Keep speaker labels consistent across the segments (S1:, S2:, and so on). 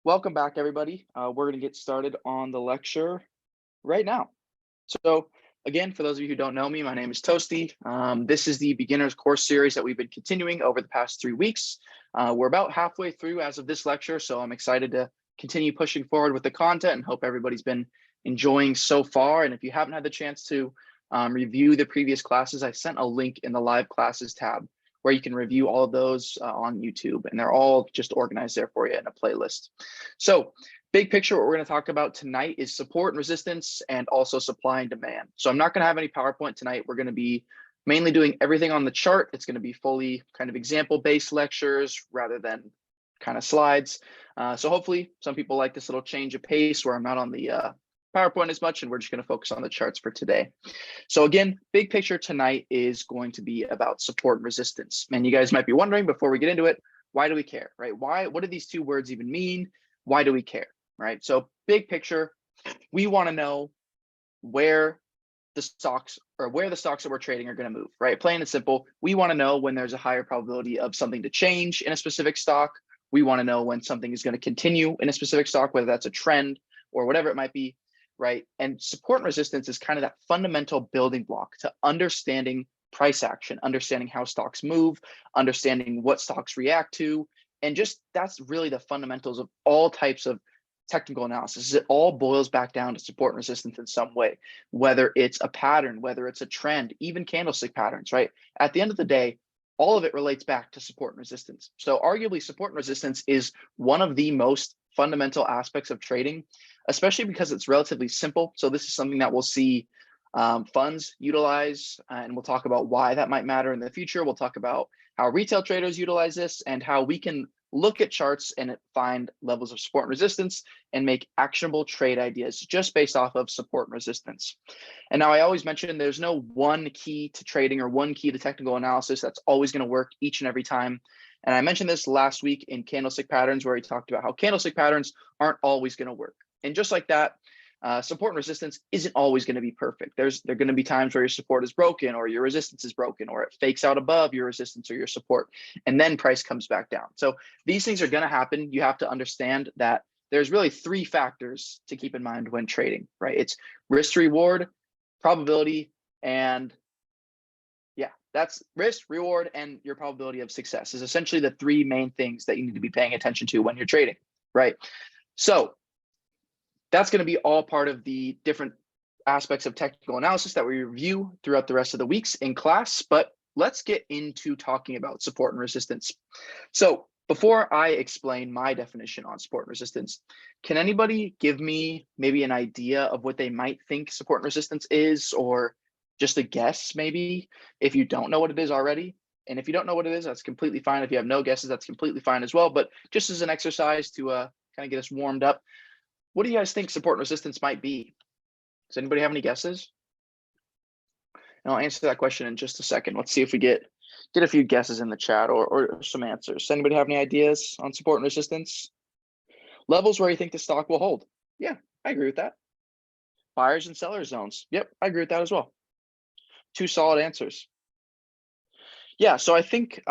S1: Welcome back, everybody. We're going to get started on the lecture right now. So, again, for those of you who don't know me, my name is Tostie. This is the beginner's course series that we've been continuing over the past 3 weeks. We're about halfway through as of this lecture, so I'm excited to continue pushing forward with the content and hope everybody's been enjoying so far. And if you haven't had the chance to review the previous classes, I sent a link in the live classes tab where you can review all of those on YouTube, and they're all just organized there for you in a playlist. So big picture, what we're going to talk about tonight is support and resistance and also supply and demand. So I'm not going to have any PowerPoint tonight. We're going to be mainly doing everything on the chart. It's going to be fully kind of example-based lectures rather than kind of slides. So hopefully some people like this little change of pace where I'm not on the PowerPoint as much, and we're just going to focus on the charts for today. So again, big picture tonight is going to be about support and resistance. And you guys might be wondering before we get into it, why do we care, right? What do these two words even mean? Why do we care, right? So big picture, we want to know where the stocks that we're trading are going to move, right? Plain and simple. We want to know when there's a higher probability of something to change in a specific stock. We want to know when something is going to continue in a specific stock, whether that's a trend or whatever it might be, right? And support and resistance is kind of that fundamental building block to understanding price action, understanding how stocks move, understanding what stocks react to, and just that's really the fundamentals of all types of technical analysis. It all boils back down to support and resistance in some way, whether it's a pattern, whether it's a trend, even candlestick patterns, right? At the end of the day, all of it relates back to support and resistance. So arguably support and resistance is one of the most fundamental aspects of trading, especially because it's relatively simple. So this is something that we'll see funds utilize, and we'll talk about why that might matter in the future. We'll talk about how retail traders utilize this and how we can look at charts and find levels of support and resistance and make actionable trade ideas just based off of support and resistance. And now I always mention there's no one key to trading or one key to technical analysis that's always going to work each and every time. And I mentioned this last week in candlestick patterns, where we talked about how candlestick patterns aren't always going to work. And just like that, support and resistance isn't always going to be perfect. There are going to be times where your support is broken or your resistance is broken or it fakes out above your resistance or your support, and then price comes back down. So these things are going to happen. You have to understand that there's really 3 factors to keep in mind when trading, right? It's risk to reward, probability, and that's risk, reward, and your probability of success is essentially the 3 main things that you need to be paying attention to when you're trading, right? So that's going to be all part of the different aspects of technical analysis that we review throughout the rest of the weeks in class. But let's get into talking about support and resistance. So before I explain my definition on support and resistance, can anybody give me maybe an idea of what they might think support and resistance is, or just a guess maybe, if you don't know what it is already? And if you don't know what it is, that's completely fine. If you have no guesses, that's completely fine as well. But just as an exercise to kind of get us warmed up, what do you guys think support and resistance might be? Does anybody have any guesses? And I'll answer that question in just a second. Let's see if we get a few guesses in the chat or some answers. Does anybody have any ideas on support and resistance? Levels where you think the stock will hold. Yeah, I agree with that. Buyers and sellers zones. Yep, I agree with that as well. 2 solid answers. Yeah, so I think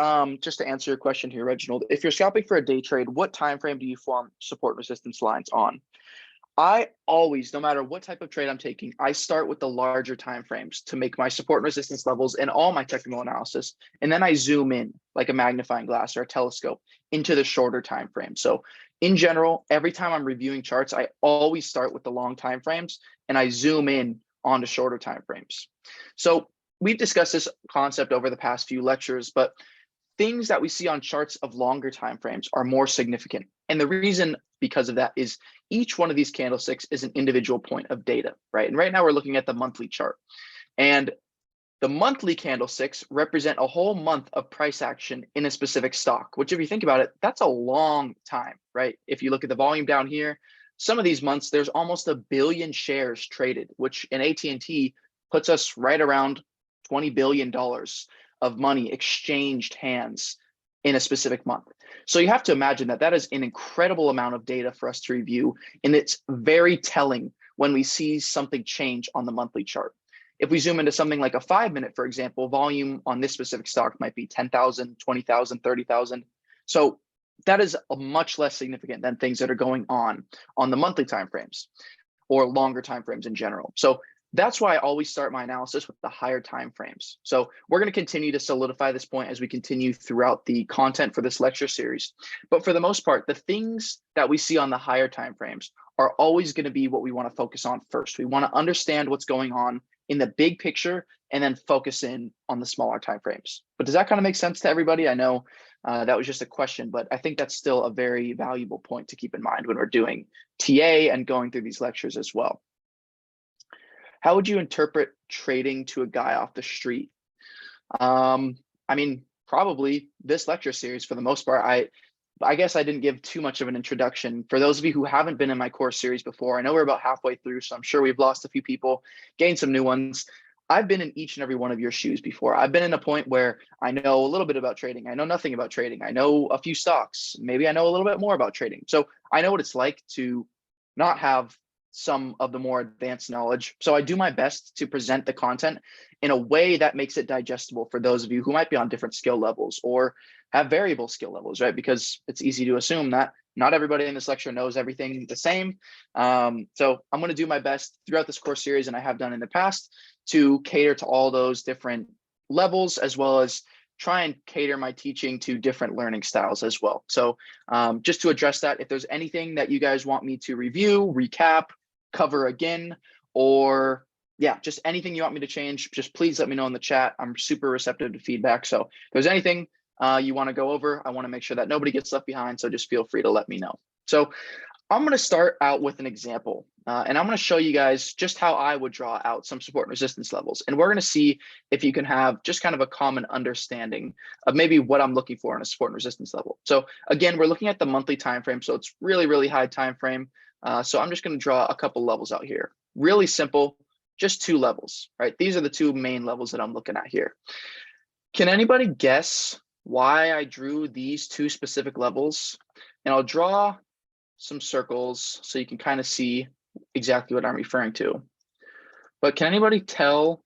S1: just to answer your question here, Reginald, if you're scalping for a day trade, what time frame do you form support and resistance lines on? I always, no matter what type of trade I'm taking, I start with the larger time frames to make my support and resistance levels in all my technical analysis. And then I zoom in like a magnifying glass or a telescope into the shorter time frame. So in general, every time I'm reviewing charts, I always start with the long time frames and I zoom in onto shorter time frames. So we've discussed this concept over the past few lectures, but things that we see on charts of longer time frames are more significant. And the reason because of that is each one of these candlesticks is an individual point of data, right? And right now we're looking at the monthly chart. And the monthly candlesticks represent a whole month of price action in a specific stock, which if you think about it, that's a long time, right? If you look at the volume down here, some of these months, there's almost 1 billion shares traded, which in AT&T puts us right around $20 billion of money exchanged hands in a specific month. So you have to imagine that that is an incredible amount of data for us to review. And it's very telling when we see something change on the monthly chart. If we zoom into something like a 5-minute, for example, volume on this specific stock might be 10,000, 20,000, 30,000. So that is much less significant than things that are going on the monthly timeframes or longer timeframes in general. So that's why I always start my analysis with the higher timeframes. So we're going to continue to solidify this point as we continue throughout the content for this lecture series. But for the most part, the things that we see on the higher timeframes are always going to be what we want to focus on first. We want to understand what's going on in the big picture and then focus in on the smaller timeframes. But does that kind of make sense to everybody? I know that was just a question, but I think that's still a very valuable point to keep in mind when we're doing TA and going through these lectures as well. How would you interpret trading to a guy off the street? I mean, probably this lecture series for the most part. I guess I didn't give too much of an introduction. For those of you who haven't been in my course series before, I know we're about halfway through, so I'm sure we've lost a few people, gained some new ones. I've been in each and every one of your shoes before. I've been in a point where I know a little bit about trading. I know nothing about trading. I know a few stocks. Maybe I know a little bit more about trading. So I know what it's like to not have some of the more advanced knowledge. So I do my best to present the content in a way that makes it digestible for those of you who might be on different skill levels or have variable skill levels, right? Because it's easy to assume that not everybody in this lecture knows everything the same. So I'm going to do my best throughout this course series, and I have done in the past, to cater to all those different levels, as well as try and cater my teaching to different learning styles as well. So just to address that, if there's anything that you guys want me to review, recap, cover again, or yeah, just anything you want me to change, just please let me know in the chat. I'm super receptive to feedback. So if there's anything you want to go over, I want to make sure that nobody gets left behind. So just feel free to let me know. So I'm going to start out with an example, and I'm going to show you guys just how I would draw out some support and resistance levels. And we're going to see if you can have just kind of a common understanding of maybe what I'm looking for in a support and resistance level. So again, we're looking at the monthly time frame, so it's really, really high time frame. So I'm just going to draw a couple levels out here. Really simple, just two levels, right? These are the two main levels that I'm looking at here. Can anybody guess why I drew these two specific levels? And I'll draw some circles so you can kind of see exactly what I'm referring to. But can anybody tell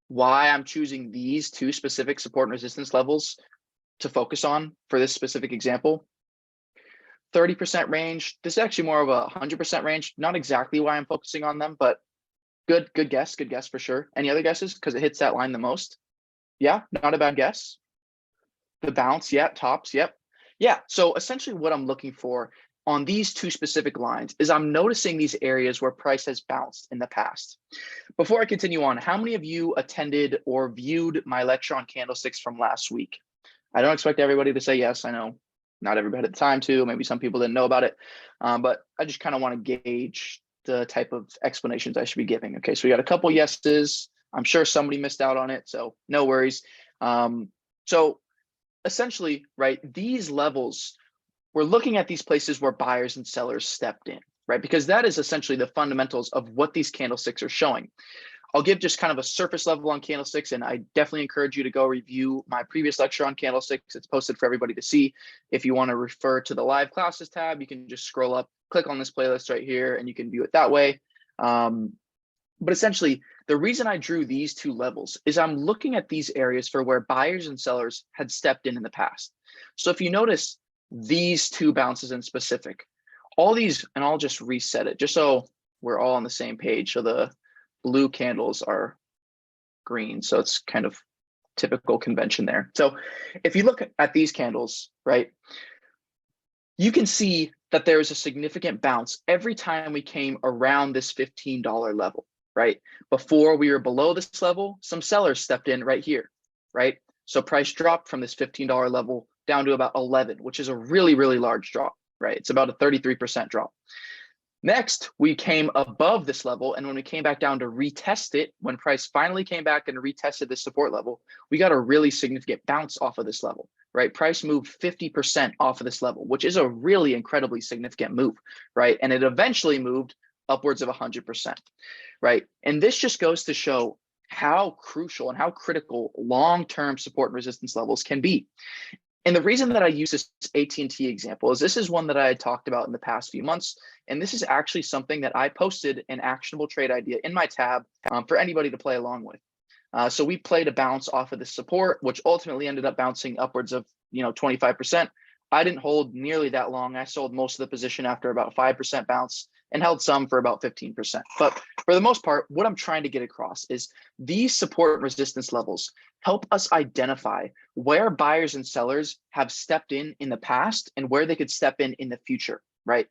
S1: why I'm choosing these two specific support and resistance levels to focus on for this specific example? 30% range. This is actually more of a 100% range. Not exactly why I'm focusing on them, but good guess for sure. Any other guesses? Because it hits that line the most. Yeah, not a bad guess. The bounce, yeah, tops, yep. Yeah, so essentially what I'm looking for on these two specific lines is I'm noticing these areas where price has bounced in the past. Before I continue on, how many of you attended or viewed my lecture on candlesticks from last week? I don't expect everybody to say yes. I know not everybody had the time to, maybe some people didn't know about it, but I just kind of want to gauge the type of explanations I should be giving. Okay, so we got a couple yeses. I'm sure somebody missed out on it, so no worries. So essentially, right, these levels, we're looking at these places where buyers and sellers stepped in, right? Because that is essentially the fundamentals of what these candlesticks are showing. I'll give just kind of a surface level on candlesticks, and I definitely encourage you to go review my previous lecture on candlesticks. It's posted for everybody to see. If you want to refer to the live classes tab, you can just scroll up, click on this playlist right here, and you can view it that way. But essentially, the reason I drew these two levels is I'm looking at these areas for where buyers and sellers had stepped in the past. So if you notice these two bounces in specific, all these, and I'll just reset it just so we're all on the same page. So the blue candles are green. So it's kind of typical convention there. So if you look at these candles, right, you can see that there is a significant bounce every time we came around this $15 level, right? Before we were below this level, some sellers stepped in right here, right? So price dropped from this $15 level down to about 11, which is a really, really large drop, right? It's about a 33% drop. Next, we came above this level, and when we came back down to retest it, when price finally came back and retested this support level, we got a really significant bounce off of this level, right? Price moved 50% off of this level, which is a really incredibly significant move, right? And it eventually moved upwards of 100%, right? And this just goes to show how crucial and how critical long-term support and resistance levels can be. And the reason that I use this AT&T example is this is one that I had talked about in the past few months. And this is actually something that I posted an actionable trade idea in my tab for anybody to play along with. So we played a bounce off of this support, which ultimately ended up bouncing upwards of 25%. I didn't hold nearly that long. I sold most of the position after about 5% bounce and held some for about 15%. But for the most part, what I'm trying to get across is these support and resistance levels help us identify where buyers and sellers have stepped in the past and where they could step in the future, right?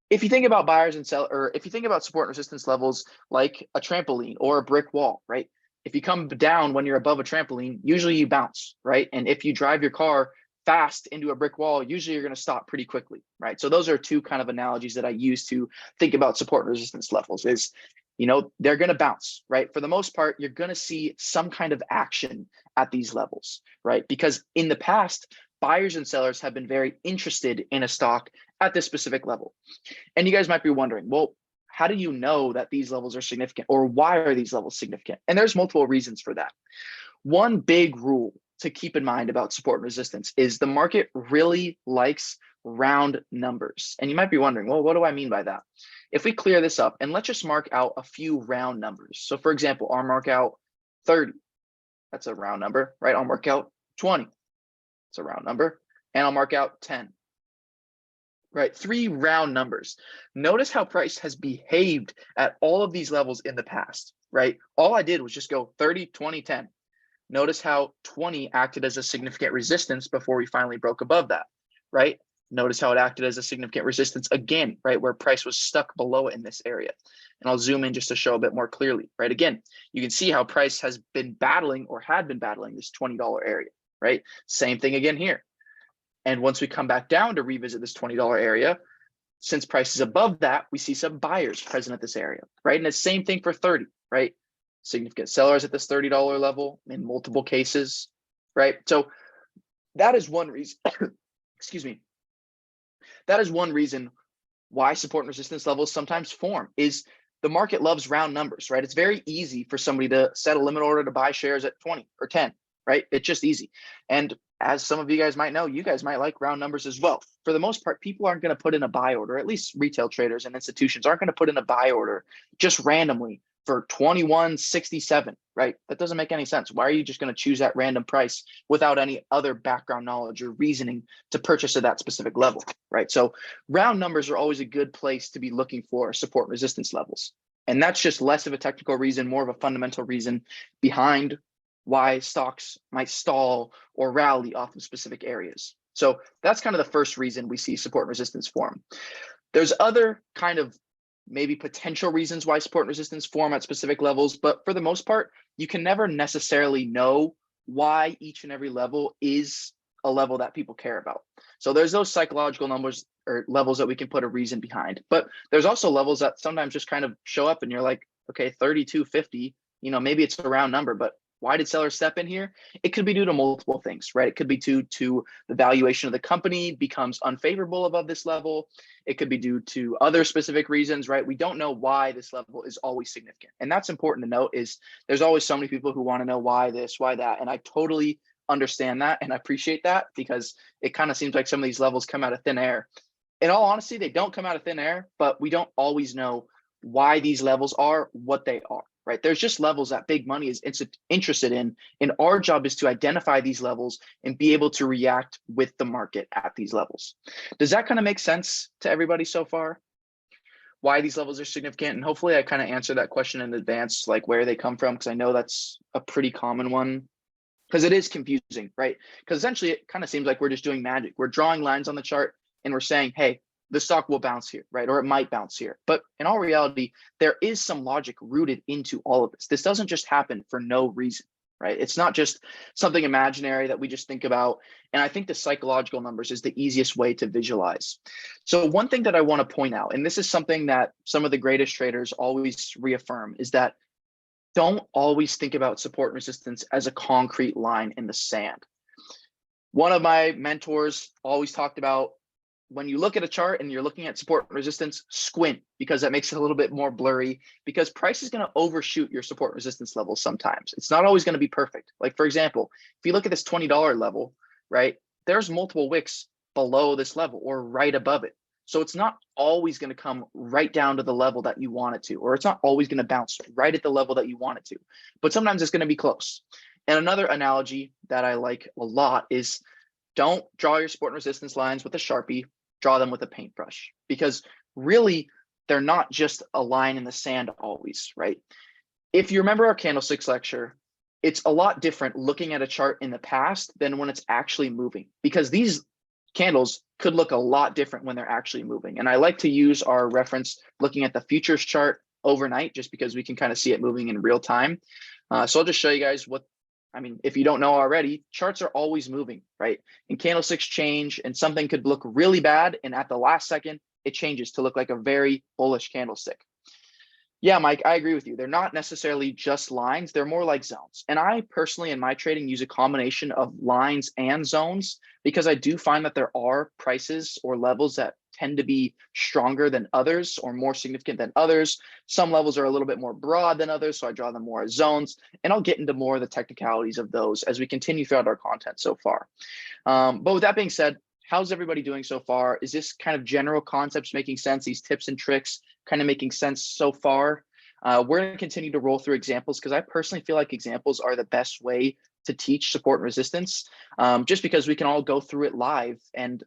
S1: If you think about buyers and sellers, or if you think about support and resistance levels like a trampoline or a brick wall, right? If you come down when you're above a trampoline, usually you bounce, right? And if you drive your car fast into a brick wall, usually you're going to stop pretty quickly, right? So those are two kind of analogies that I use to think about support and resistance levels is, they're going to bounce, right? For the most part, you're going to see some kind of action at these levels, right? Because in the past, buyers and sellers have been very interested in a stock at this specific level. And you guys might be wondering, well, how do you know that these levels are significant, or why are these levels significant? And there's multiple reasons for that. One big rule to keep in mind about support and resistance is the market really likes round numbers. And you might be wondering, well, what do I mean by that? If we clear this up and let's just mark out a few round numbers. So for example, I'll mark out 30. That's a round number, right? I'll mark out 20. It's a round number. And I'll mark out 10. Right, 3 round numbers. Notice how price has behaved at all of these levels in the past, right? All I did was just go 30, 20, 10. Notice how 20 acted as a significant resistance before we finally broke above that, right? Notice how it acted as a significant resistance again, right? Where price was stuck below it in this area. And I'll zoom in just to show a bit more clearly, right? Again, you can see how price has been battling or had been battling this $20 area, right? Same thing again here. And once we come back down to revisit this $20 area, since price is above that, we see some buyers present at this area, right? And the same thing for 30, right? Significant sellers at this $30 level in multiple cases, right? So that is one reason, excuse me. That is one reason why support and resistance levels sometimes form is the market loves round numbers, right? It's very easy for somebody to set a limit order to buy shares at 20 or 10, right? It's just easy. And as some of you guys might know, you guys might like round numbers as well. For the most part, people aren't going to put in a buy order, at least retail traders and institutions aren't going to put in a buy order just randomly for 21.67, right? That doesn't make any sense. Why are you just going to choose that random price without any other background knowledge or reasoning to purchase at that specific level, right? So round numbers are always a good place to be looking for support and resistance levels. And that's just less of a technical reason, more of a fundamental reason behind why stocks might stall or rally off of specific areas. So that's kind of the first reason we see support and resistance form. There's other kind of maybe potential reasons why support and resistance form at specific levels, but for the most part, you can never necessarily know why each and every level is a level that people care about. So there's those psychological numbers or levels that we can put a reason behind, but there's also levels that sometimes just kind of show up and you're like, okay, 32.50, maybe it's a round number, but why did sellers step in here? It could be due to multiple things, right? It could be due to the valuation of the company becomes unfavorable above this level. It could be due to other specific reasons, right? We don't know why this level is always significant. And that's important to note is there's always so many people who want to know why this, why that. And I totally understand that. And I appreciate that because it kind of seems like some of these levels come out of thin air. In all honesty, they don't come out of thin air, but we don't always know why these levels are what they are. Right? There's just levels that big money is interested in. And our job is to identify these levels and be able to react with the market at these levels. Does that kind of make sense to everybody so far? Why these levels are significant? And hopefully I kind of answer that question in advance, like where they come from, because I know that's a pretty common one. Because it is confusing, right? Because essentially it kind of seems like we're just doing magic. We're drawing lines on the chart and we're saying, hey, the stock will bounce here, right? Or it might bounce here. But in all reality, there is some logic rooted into all of this. This doesn't just happen for no reason, right? It's not just something imaginary that we just think about. And I think the psychological numbers is the easiest way to visualize. So one thing that I want to point out, and this is something that some of the greatest traders always reaffirm, is that don't always think about support and resistance as a concrete line in the sand. One of my mentors always talked about when you look at a chart and you're looking at support and resistance, squint because that makes it a little bit more blurry because price is going to overshoot your support and resistance levels sometimes. It's not always going to be perfect. Like for example, if you look at this $20 level, right, there's multiple wicks below this level or right above it. So it's not always going to come right down to the level that you want it to, or it's not always going to bounce right at the level that you want it to, but sometimes it's going to be close. And another analogy that I like a lot is don't draw your support and resistance lines with a Sharpie, draw them with a paintbrush, because really they're not just a line in the sand always, right? If you remember our candlesticks lecture, it's a lot different looking at a chart in the past than when it's actually moving, because these candles could look a lot different when they're actually moving. And I like to use our reference looking at the futures chart overnight, just because we can kind of see it moving in real time. So I'll just show you guys what, I mean, if you don't know already, charts are always moving, right? And candlesticks change, and something could look really bad, and at the last second, it changes to look like a very bullish candlestick. Yeah, Mike, I agree with you. They're not necessarily just lines. They're more like zones. And I personally, in my trading, use a combination of lines and zones, because I do find that there are prices or levels that tend to be stronger than others or more significant than others. Some levels are a little bit more broad than others, so I draw them more as zones. And I'll get into more of the technicalities of those as we continue throughout our content so far. But with that being said, how's everybody doing so far? Is this kind of general concepts making sense? These tips and tricks kind of making sense so far? We're going to continue to roll through examples, because I personally feel like examples are the best way to teach support and resistance, just because we can all go through it live and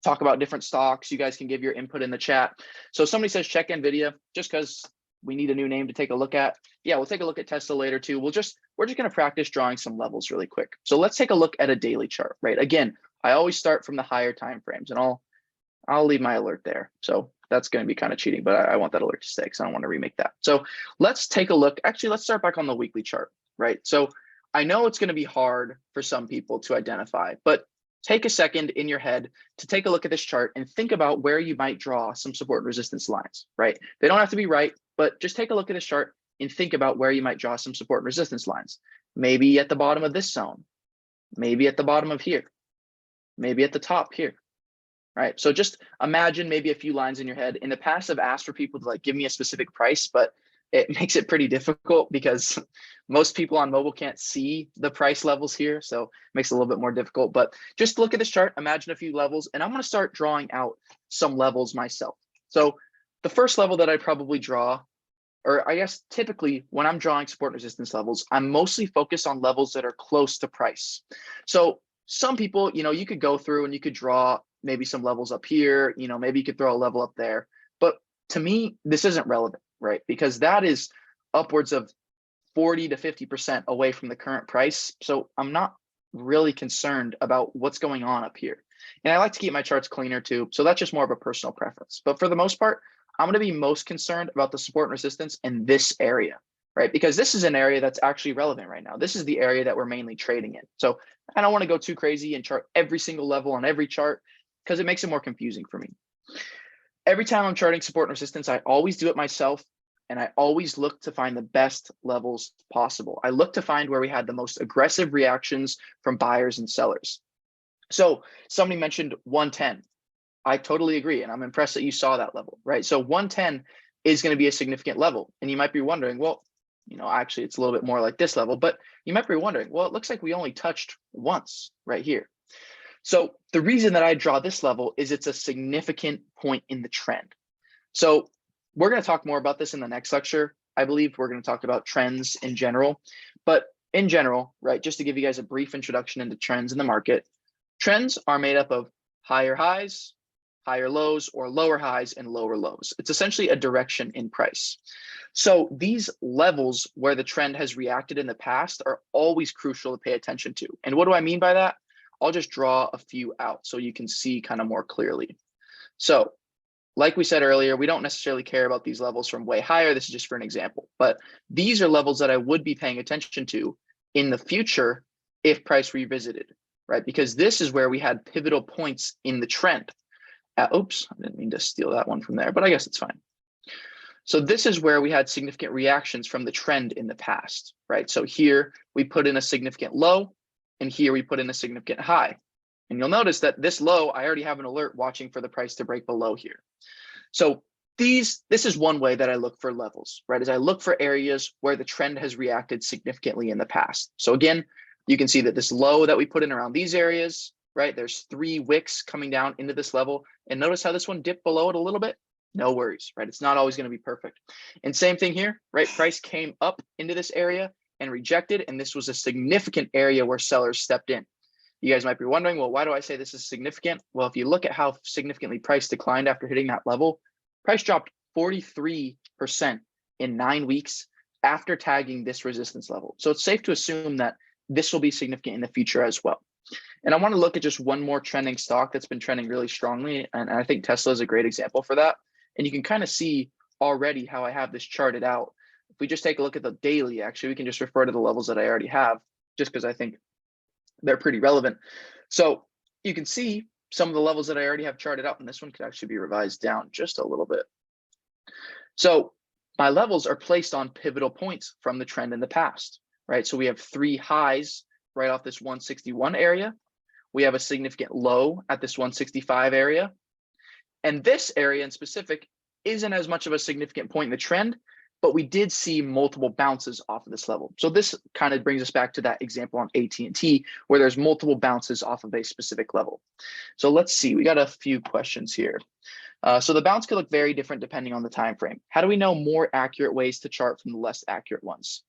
S1: talk about different stocks. You guys can give your input in the chat. So if somebody says check NVIDIA, just because we need a new name to take a look at. Yeah, we'll take a look at Tesla later too. We're just going to practice drawing some levels really quick. So let's take a look at a daily chart, right? Again, I always start from the higher time frames, and I'll leave my alert there. So that's going to be kind of cheating, but I want that alert to stay because I don't want to remake that. So let's take a look. Actually, let's start back on the weekly chart, right? So I know it's going to be hard for some people to identify, but take a second in your head to take a look at this chart and think about where you might draw some support and resistance lines, right? They don't have to be right, but just take a look at this chart and think about where you might draw some support and resistance lines. Maybe at the bottom of this zone, maybe at the bottom of here, maybe at the top here, right? So just imagine maybe a few lines in your head. In the past, I've asked for people to like give me a specific price, but it makes it pretty difficult because most people on mobile can't see the price levels here. So it makes it a little bit more difficult, but just look at this chart, imagine a few levels, and I'm going to start drawing out some levels myself. So the first level that I probably draw, or I guess typically when I'm drawing support and resistance levels, I'm mostly focused on levels that are close to price. So some people, you could go through and you could draw maybe some levels up here, maybe you could throw a level up there. But to me, this isn't relevant, right? Because that is upwards of 40 to 50% away from the current price. So I'm not really concerned about what's going on up here. And I like to keep my charts cleaner too. So that's just more of a personal preference. But for the most part, I'm going to be most concerned about the support and resistance in this area, right? Because this is an area that's actually relevant right now. This is the area that we're mainly trading in. So I don't want to go too crazy and chart every single level on every chart, because it makes it more confusing for me. Every time I'm charting support and resistance, I always do it myself, and I always look to find the best levels possible. I look to find where we had the most aggressive reactions from buyers and sellers. So somebody mentioned 110. I totally agree, and I'm impressed that you saw that level, right? So 110 is going to be a significant level, and you might be wondering, well, actually it's a little bit more like this level, but you might be wondering, well, it looks like we only touched once right here. So the reason that I draw this level is it's a significant point in the trend. So we're going to talk more about this in the next lecture. I believe we're going to talk about trends in general, but in general, right, just to give you guys a brief introduction into trends in the market, trends are made up of higher highs, higher lows, or lower highs and lower lows. It's essentially a direction in price. So these levels where the trend has reacted in the past are always crucial to pay attention to. And what do I mean by that? I'll just draw a few out so you can see kind of more clearly. So like we said earlier, we don't necessarily care about these levels from way higher. This is just for an example, but these are levels that I would be paying attention to in the future if price revisited, right? Because this is where we had pivotal points in the trend. Oops, I didn't mean to steal that one from there, but I guess it's fine. So this is where we had significant reactions from the trend in the past, right? So here we put in a significant low, and here we put in a significant high. And you'll notice that this low, I already have an alert watching for the price to break below here. So this is one way that I look for levels, right? Is I look for areas where the trend has reacted significantly in the past. So again, you can see that this low that we put in around these areas, right? There's 3 wicks coming down into this level. And notice how this one dipped below it a little bit? No worries, right? It's not always going to be perfect. And same thing here, right? Price came up into this area and rejected, and this was a significant area where sellers stepped in. You guys might be wondering, well, why do I say this is significant? Well, if you look at how significantly price declined after hitting that level, price dropped 43% in 9 weeks after tagging this resistance level. So it's safe to assume that this will be significant in the future as well. And I want to look at just one more trending stock that's been trending really strongly. And I think Tesla is a great example for that. And you can kind of see already how I have this charted out. If we just take a look at the daily, actually, we can just refer to the levels that I already have, just because I think they're pretty relevant. So you can see some of the levels that I already have charted out, and this one could actually be revised down just a little bit. So my levels are placed on pivotal points from the trend in the past, right? So we have 3 highs right off this 161 area. We have a significant low at this 165 area. And this area in specific isn't as much of a significant point in the trend, but we did see multiple bounces off of this level. So this kind of brings us back to that example on AT&T, where there's multiple bounces off of a specific level. So let's see, we got a few questions here. So the bounce could look very different depending on the time frame. How do we know more accurate ways to chart from the less accurate ones?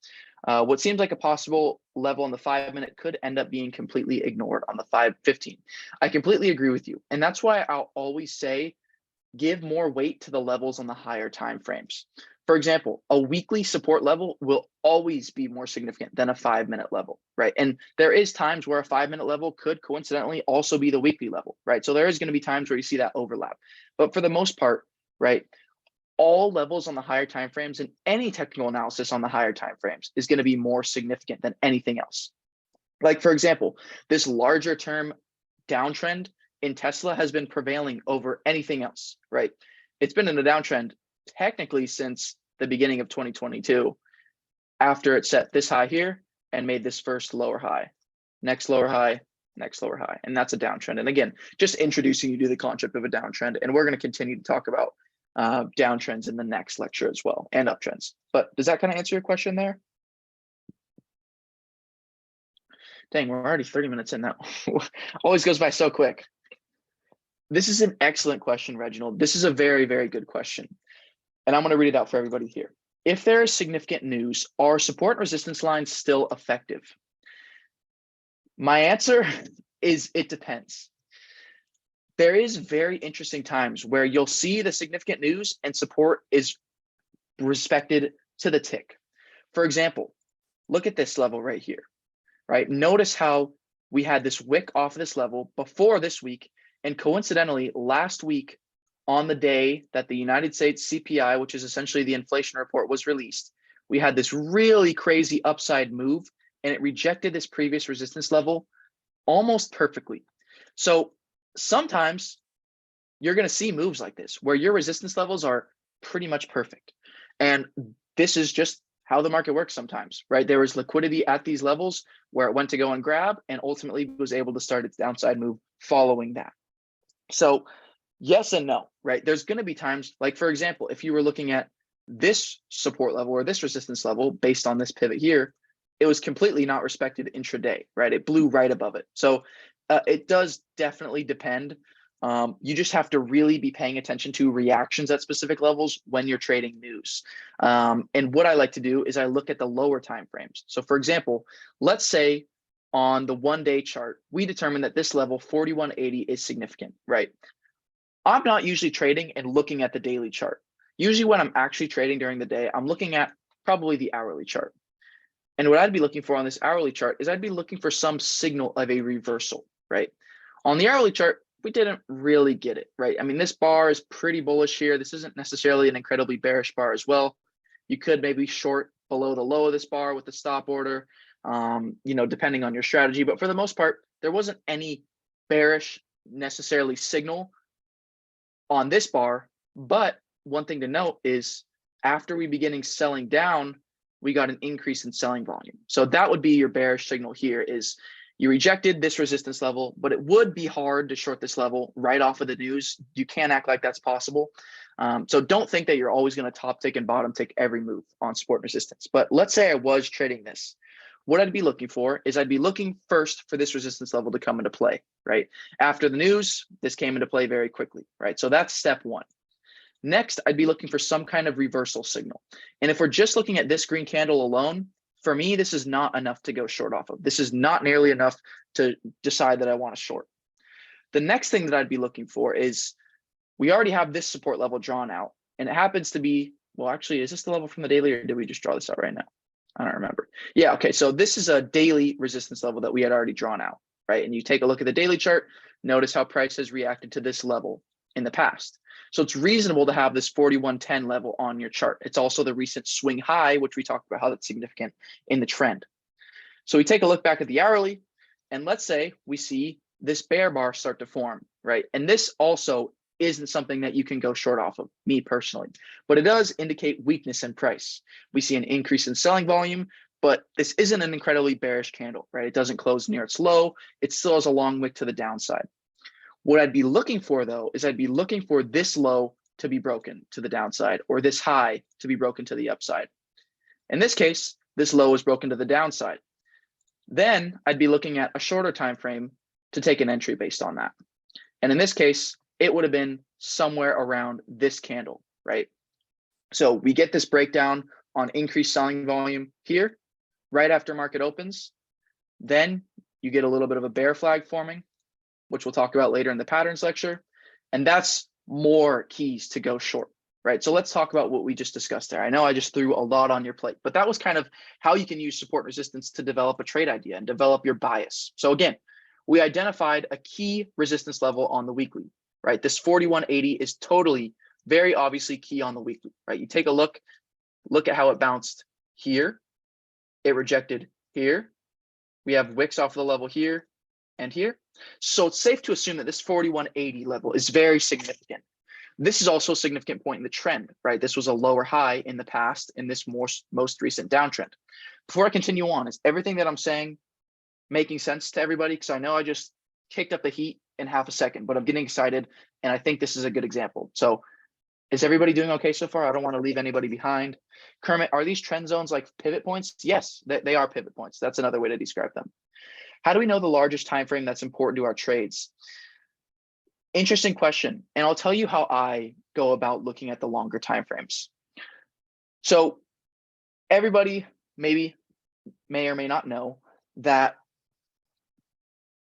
S1: What seems like a possible level on the 5-minute could end up being completely ignored on the 5-15. I completely agree with you. And that's why I'll always say, give more weight to the levels on the higher time frames. For example, a weekly support level will always be more significant than a 5-minute level, right? And there is times where a 5-minute level could coincidentally also be the weekly level, right? So there is going to be times where you see that overlap. But for the most part, right, all levels on the higher time frames and any technical analysis on the higher time frames is going to be more significant than anything else. Like, for example, this larger term downtrend in Tesla has been prevailing over anything else, right? It's been in a downtrend technically since the beginning of 2022, after it set this high here and made this first lower high, next lower high, next lower high, and that's a downtrend. And again, just introducing you to the concept of a downtrend, and we're going to continue to talk about downtrends in the next lecture as well, and uptrends. But does that kind of answer your question there? Dang, we're already 30 minutes in now. Always goes by so quick. This is an excellent question, Reginald. This is a very, very good question. And I'm going to read it out for everybody here. If there is significant news, are support and resistance lines still effective? My answer is it depends. There is very interesting times where you'll see the significant news and support is respected to the tick. For example, look at this level right here, right? Notice how we had this wick off of this level before this week, and coincidentally, last week on the day that the United States CPI, which is essentially the inflation report, was released, we had this really crazy upside move, and it rejected this previous resistance level almost perfectly. So sometimes you're going to see moves like this where your resistance levels are pretty much perfect. And this is just how the market works sometimes, right? There was liquidity at these levels where it went to go and grab and ultimately was able to start its downside move following that. So yes and no, right? There's going to be times, like for example, if you were looking at this support level or this resistance level based on this pivot here, it was completely not respected intraday, right? It blew right above it. So it does definitely depend. You just have to really be paying attention to reactions at specific levels when you're trading news. And what I like to do is I look at the lower time frames. So for example, let's say on the 1-day chart, we determine that this level 4180 is significant, right? I'm not usually trading and looking at the daily chart. Usually when I'm actually trading during the day, I'm looking at probably the hourly chart. And what I'd be looking for on this hourly chart is I'd be looking for some signal of a reversal, right? On the hourly chart, we didn't really get it, right? I mean, this bar is pretty bullish here. This isn't necessarily an incredibly bearish bar as well. You could maybe short below the low of this bar with the stop order, depending on your strategy. But for the most part, there wasn't any bearish necessarily signal on this bar. But one thing to note is after we beginning selling down, we got an increase in selling volume. So that would be your bearish signal here is you rejected this resistance level, but it would be hard to short this level right off of the news. You can't act like that's possible. So don't think that you're always going to top tick and bottom tick every move on support and resistance. But let's say I was trading this. What I'd be looking for is I'd be looking first for this resistance level to come into play, right? After the news, this came into play very quickly, right? So that's step one. Next, I'd be looking for some kind of reversal signal. And if we're just looking at this green candle alone, For me, this is not enough to go short off of. This is not nearly enough to decide that I want to short. The next thing that I'd be looking for is, we already have this support level drawn out, and it happens to be, well, actually, is this the level from the daily, or did we just draw this out right now? I don't remember. Yeah, okay, so this is a daily resistance level that we had already drawn out, right? And you take a look at the daily chart, notice how price has reacted to this level in the past. So it's reasonable to have this 4110 level on your chart. It's also the recent swing high, which we talked about how that's significant in the trend. So we take a look back at the hourly, and let's say we see this bear bar start to form, right? And this also isn't something that you can go short off of, me personally, but it does indicate weakness in price. We see an increase in selling volume, but this isn't an incredibly bearish candle, right? It doesn't close near its low. It still has a long wick to the downside. What I'd be looking for, though, is I'd be looking for this low to be broken to the downside, or this high to be broken to the upside. In this case, this low is broken to the downside. Then I'd be looking at a shorter time frame to take an entry based on that. And in this case, it would have been somewhere around this candle, right? So we get this breakdown on increased selling volume here, right after market opens. Then you get a little bit of a bear flag forming, which we'll talk about later in the patterns lecture. And that's more keys to go short, right? So let's talk about what we just discussed there. I know I just threw a lot on your plate, but that was kind of how you can use support and resistance to develop a trade idea and develop your bias. So again, we identified a key resistance level on the weekly, right? This 4180 is totally, very obviously key on the weekly, right? You take a look at how it bounced here. It rejected here. We have wicks off the level here and here. So it's safe to assume that this 4180 level is very significant. This is also a significant point in the trend, right? This was a lower high in the past in this most recent downtrend. Before I continue on, is everything that I'm saying making sense to everybody? Because I know I just kicked up the heat in half a second, but I'm getting excited, and I think this is a good example. So is everybody doing okay so far? I don't want to leave anybody behind. Kermit, are these trend zones like pivot points? Yes, they are pivot points. That's another way to describe them. How do we know the largest time frame that's important to our trades? Interesting question, and I'll tell you how I go about looking at the longer time frames. So everybody maybe may or may not know that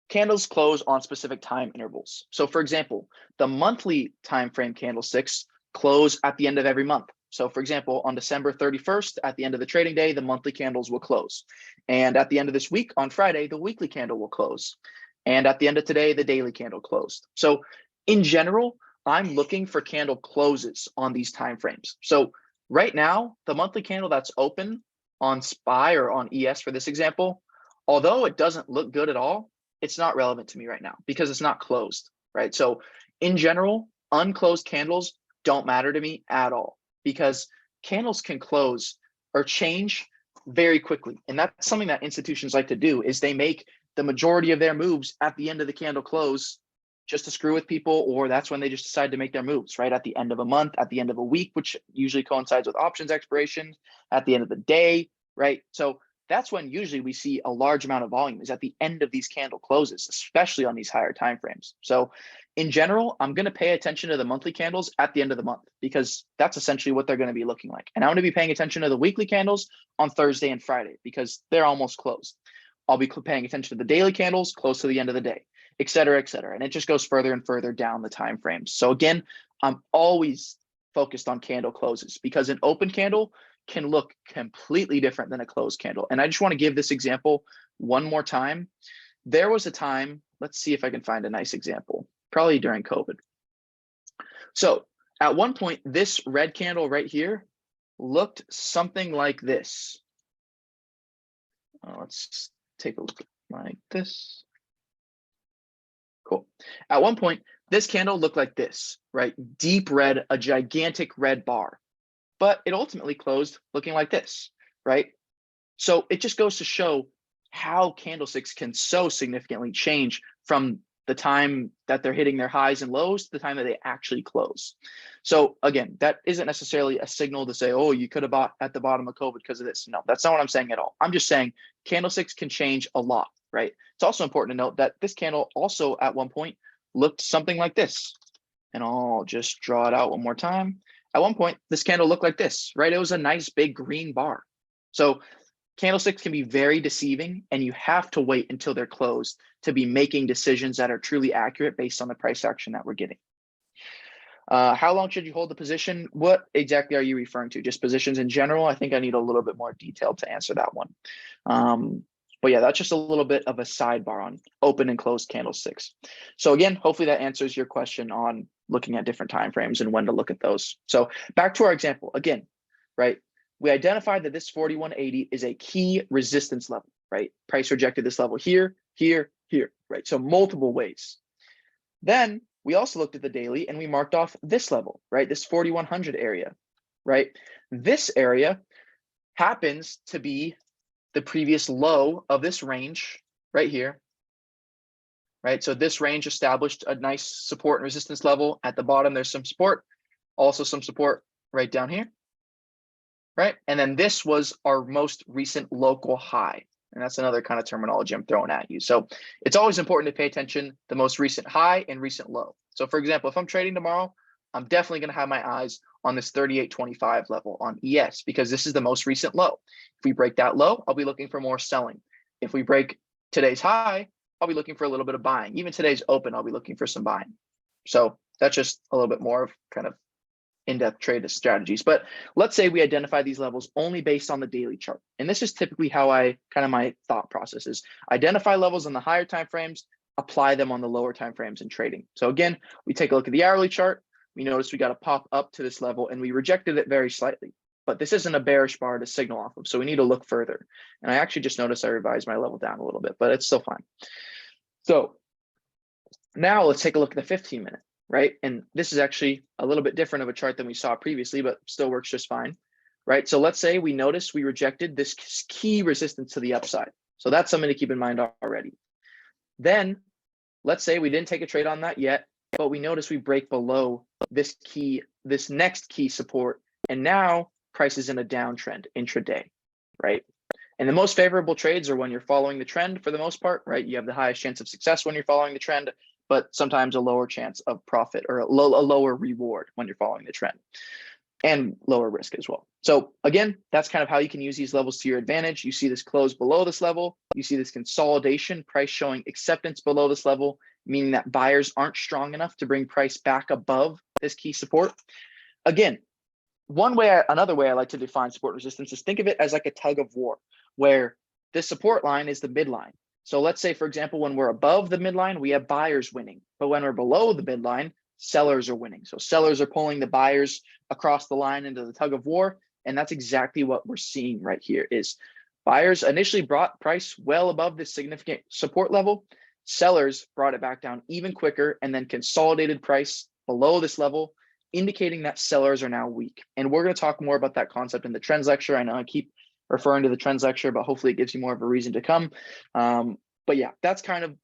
S1: candles close on specific time intervals. So for example, the monthly time frame candlesticks close at the end of every month. So for example, on December 31st, at the end of the trading day, the monthly candles will close. And at the end of this week, on Friday, the weekly candle will close. And at the end of today, the daily candle closed. So in general, I'm looking for candle closes on these time frames. So right now, the monthly candle that's open on SPY or on ES for this example, although it doesn't look good at all, it's not relevant to me right now because it's not closed, right? So in general, unclosed candles don't matter to me at all because candles can close or change very quickly. And that's something that institutions like to do, is they make the majority of their moves at the end of the candle close just to screw with people, or that's when they just decide to make their moves, right? At the end of a month, at the end of a week, which usually coincides with options expiration, at the end of the day, right? So that's when usually we see a large amount of volume, is at the end of these candle closes, especially on these higher time frames. So in general, I'm going to pay attention to the monthly candles at the end of the month because that's essentially what they're going to be looking like. And I'm going to be paying attention to the weekly candles on Thursday and Friday because they're almost closed. I'll be paying attention to the daily candles close to the end of the day, et cetera, et cetera. And it just goes further and further down the time frames. So again, I'm always focused on candle closes because an open candle can look completely different than a closed candle. And I just want to give this example one more time. There was a time, let's see if I can find a nice example, probably during COVID. So at one point, this red candle right here looked something like this. Let's take a look like this. Cool. At one point, this candle looked like this, right? Deep red, a gigantic red bar. But it ultimately closed looking like this, right? So it just goes to show how candlesticks can so significantly change from the time that they're hitting their highs and lows to the time that they actually close. So again, that isn't necessarily a signal to say, oh, you could have bought at the bottom of COVID because of this. No, that's not what I'm saying at all. I'm just saying candlesticks can change a lot, right? It's also important to note that this candle also at one point looked something like this. And I'll just draw it out one more time. At one point, this candle looked like this, right? It was a nice big green bar. So candlesticks can be very deceiving, and you have to wait until they're closed to be making decisions that are truly accurate based on the price action that we're getting. How long should you hold the position? What exactly are you referring to? Just positions in general? I think I need a little bit more detail to answer that one. But yeah, that's just a little bit of a sidebar on open and closed candlesticks. So again, hopefully that answers your question on looking at different time frames and when to look at those. So back to our example again, right? We identified that this 4180 is a key resistance level, right? Price rejected this level here, here, here, right? So multiple ways. Then we also looked at the daily and we marked off this level, right? This 4100 area, right? This area happens to be the previous low of this range right here, right? So this range established a nice support and resistance level. At the bottom, there's some support, also some support right down here, right? And then this was our most recent local high. And that's another kind of terminology I'm throwing at you. So it's always important to pay attention the most recent high and recent low. So for example, if I'm trading tomorrow, I'm definitely going to have my eyes on this 38.25 level on ES because this is the most recent low. If we break that low, I'll be looking for more selling. If we break today's high, I'll be looking for a little bit of buying. Even today's open, I'll be looking for some buying. So that's just a little bit more of kind of in-depth trade strategies. But let's say we identify these levels only based on the daily chart. And this is typically how my thought process is. Identify levels on the higher time frames, apply them on the lower time frames in trading. So again, we take a look at the hourly chart. We notice we got to pop up to this level and we rejected it very slightly, but this isn't a bearish bar to signal off of. So we need to look further. And I actually just noticed I revised my level down a little bit, but it's still fine. So now let's take a look at the 15-minute, right? And this is actually a little bit different of a chart than we saw previously, but still works just fine, right? So let's say we notice we rejected this key resistance to the upside. So that's something to keep in mind already. Then let's say we didn't take a trade on that yet, but we notice we break below this next key support, and now price is in a downtrend intraday, right? And the most favorable trades are when you're following the trend for the most part, right? You have the highest chance of success when you're following the trend, but sometimes a lower chance of profit or a lower reward when you're following the trend, and lower risk as well. So again, that's kind of how you can use these levels to your advantage. You see this close below this level. You see this consolidation, price showing acceptance below this level, meaning that buyers aren't strong enough to bring price back above this key support. Again, another way I like to define support resistance is think of it as like a tug of war, where this support line is the midline. So let's say, for example, when we're above the midline, we have buyers winning, but when we're below the midline, sellers are winning. So sellers are pulling the buyers across the line into the tug of war. And that's exactly what we're seeing right here is buyers initially brought price well above this significant support level. Sellers brought it back down even quicker and then consolidated price below this level, indicating that sellers are now weak. And we're going to talk more about that concept in the trends lecture. I know I keep referring to the trends lecture, but hopefully it gives you more of a reason to come. But yeah, that's kind of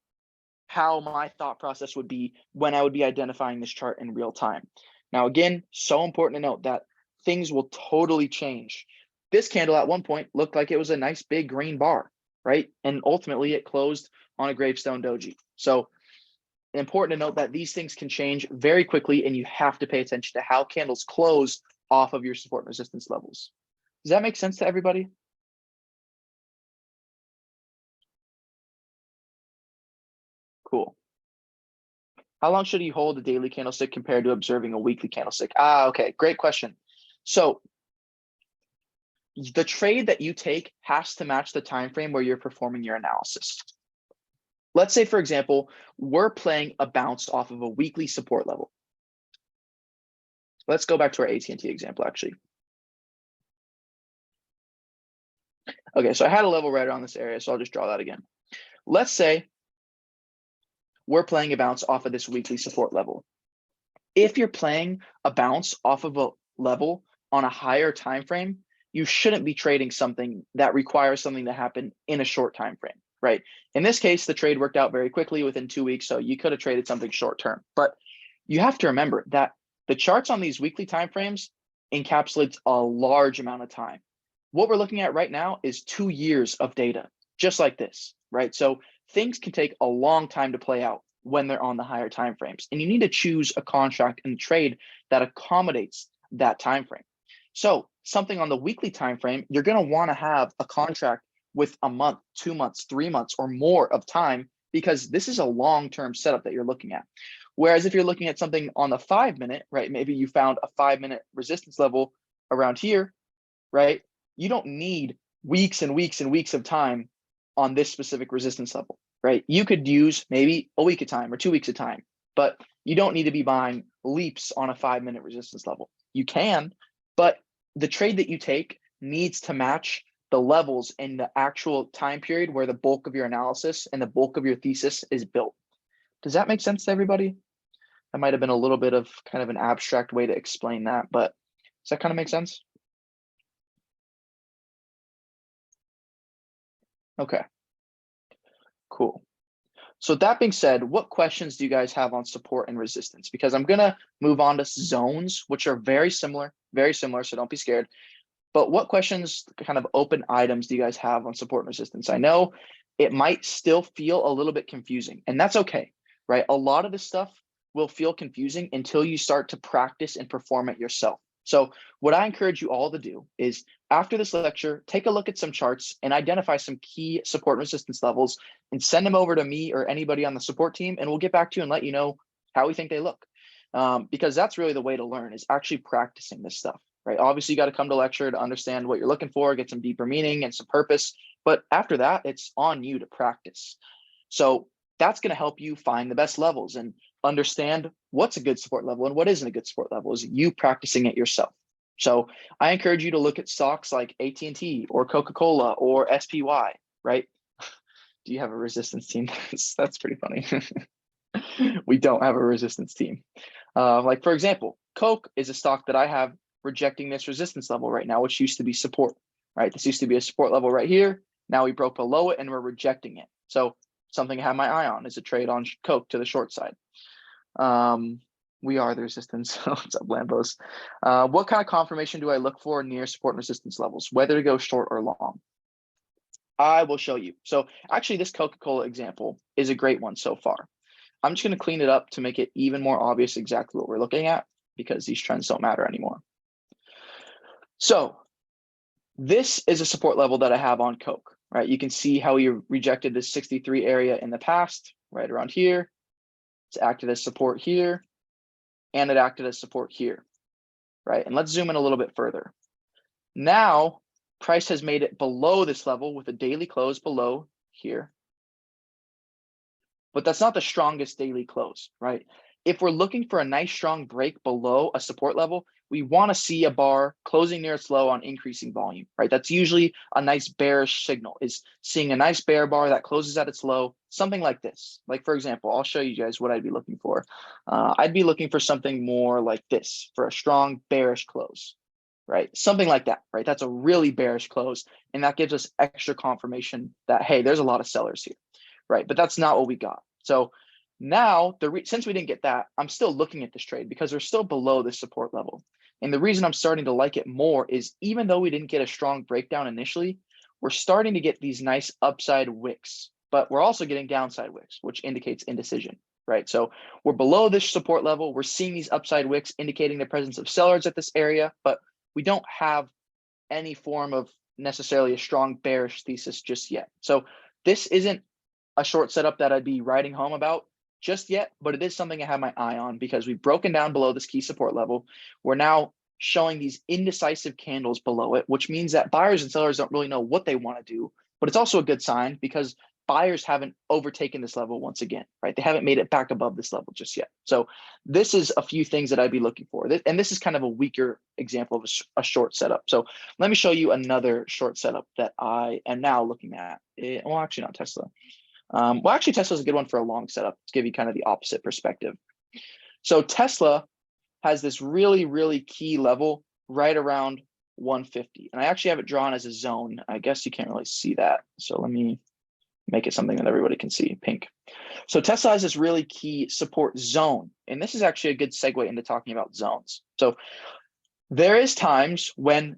S1: how my thought process would be when I would be identifying this chart in real time. Now, again, so important to note that things will totally change. This candle at one point looked like it was a nice big green bar, right? And ultimately it closed on a gravestone doji. So important to note that these things can change very quickly and you have to pay attention to how candles close off of your support and resistance levels. Does that make sense to everybody? Cool. How long should you hold a daily candlestick compared to observing a weekly candlestick? Okay, great question. So the trade that you take has to match the time frame where you're performing your analysis. Let's say, for example, we're playing a bounce off of a weekly support level. Let's go back to our AT&T example, actually. Okay, so I had a level right around this area, so I'll just draw that again. Let's say we're playing a bounce off of this weekly support level. If you're playing a bounce off of a level on a higher time frame, you shouldn't be trading something that requires something to happen in a short time frame, right? In this case, the trade worked out very quickly within 2 weeks, so you could have traded something short term. But you have to remember that the charts on these weekly time frames encapsulates a large amount of time. What we're looking at right now is 2 years of data, just like this, right? So things can take a long time to play out when they're on the higher time frames, and you need to choose a contract and trade that accommodates that time frame. So something on the weekly time frame, you're going to want to have a contract with a month, 2 months, 3 months, or more of time, because this is a long-term setup that you're looking at. Whereas if you're looking at something on the 5-minute, right, maybe you found a 5-minute resistance level around here, right? You don't need weeks and weeks and weeks of time on this specific resistance level, right? You could use maybe a week of time or 2 weeks of time, but you don't need to be buying leaps on a 5-minute resistance level. You can, but the trade that you take needs to match the levels in the actual time period where the bulk of your analysis and the bulk of your thesis is built. Does that make sense to everybody? That might have been a little bit of kind of an abstract way to explain that, but does that kind of make sense? Okay, cool. So that being said, what questions do you guys have on support and resistance? Because I'm gonna move on to zones, which are very similar, so don't be scared. But what questions, kind of open items, do you guys have on support and resistance? I know it might still feel a little bit confusing, and that's okay, right? A lot of this stuff will feel confusing until you start to practice and perform it yourself. So what I encourage you all to do is, after this lecture, take a look at some charts and identify some key support and resistance levels and send them over to me or anybody on the support team, and we'll get back to you and let you know how we think they look. Because that's really the way to learn, is actually practicing this stuff, right? Obviously, you got to come to lecture to understand what you're looking for, get some deeper meaning and some purpose. But after that, it's on you to practice. So that's going to help you find the best levels and understand what's a good support level and what isn't a good support level, is you practicing it yourself. So I encourage you to look at stocks like AT&T or Coca-Cola or SPY, right? Do you have a resistance team? That's pretty funny. We don't have a resistance team. Like, for example, Coke is a stock that I have rejecting this resistance level right now, which used to be support, right? This used to be a support level right here. Now we broke below it and we're rejecting it. So something I have my eye on is a trade on Coke to the short side. We are the resistance. What's up, Lambos? What kind of confirmation do I look for near support and resistance levels, whether to go short or long? I will show you. So actually, this Coca-Cola example is a great one so far. I'm just going to clean it up to make it even more obvious exactly what we're looking at, because these trends don't matter anymore. So this is a support level that I have on Coke, right? You can see how we rejected this 63 area in the past, right around here. It's acted as support here, and it acted as support here, right? And let's zoom in a little bit further. Now, price has made it below this level with a daily close below here. But that's not the strongest daily close, right? If we're looking for a nice strong break below a support level, we want to see a bar closing near its low on increasing volume, right? That's usually a nice bearish signal, is seeing a nice bear bar that closes at its low, something like this. Like, for example, I'll show you guys what I'd be looking for. I'd be looking for something more like this for a strong bearish close, right? Something like that, right? That's a really bearish close. And that gives us extra confirmation that, hey, there's a lot of sellers here, right? But that's not what we got. So now, since we didn't get that, I'm still looking at this trade because we're still below this support level. And the reason I'm starting to like it more is, even though we didn't get a strong breakdown initially, we're starting to get these nice upside wicks, but we're also getting downside wicks, which indicates indecision, right? So we're below this support level. We're seeing these upside wicks indicating the presence of sellers at this area, but we don't have any form of necessarily a strong bearish thesis just yet. So this isn't a short setup that I'd be writing home about just yet, but it is something I have my eye on, because we've broken down below this key support level. We're now showing these indecisive candles below it, which means that buyers and sellers don't really know what they want to do, but it's also a good sign because buyers haven't overtaken this level once again, right? They haven't made it back above this level just yet. So this is a few things that I'd be looking for. And this is kind of a weaker example of a short setup. So let me show you another short setup that I am now looking at. Well, actually not Tesla. Well, actually, Tesla's a good one for a long setup to give you kind of the opposite perspective. So Tesla has this really, really key level right around 150. And I actually have it drawn as a zone. I guess you can't really see that. So let me make it something that everybody can see, pink. So Tesla has this really key support zone. And this is actually a good segue into talking about zones. So there is times when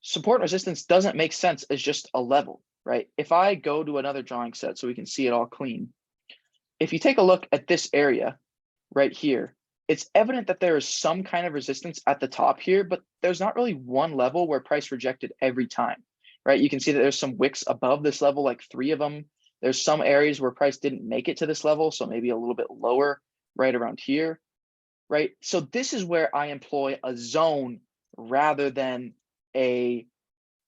S1: support and resistance doesn't make sense as just a level, right? If I go to another drawing set so we can see it all clean, if you take a look at this area right here, it's evident that there is some kind of resistance at the top here, but there's not really one level where price rejected every time, right? You can see that there's some wicks above this level, like 3 of them. There's some areas where price didn't make it to this level, so maybe a little bit lower right around here, right? So this is where I employ a zone rather than a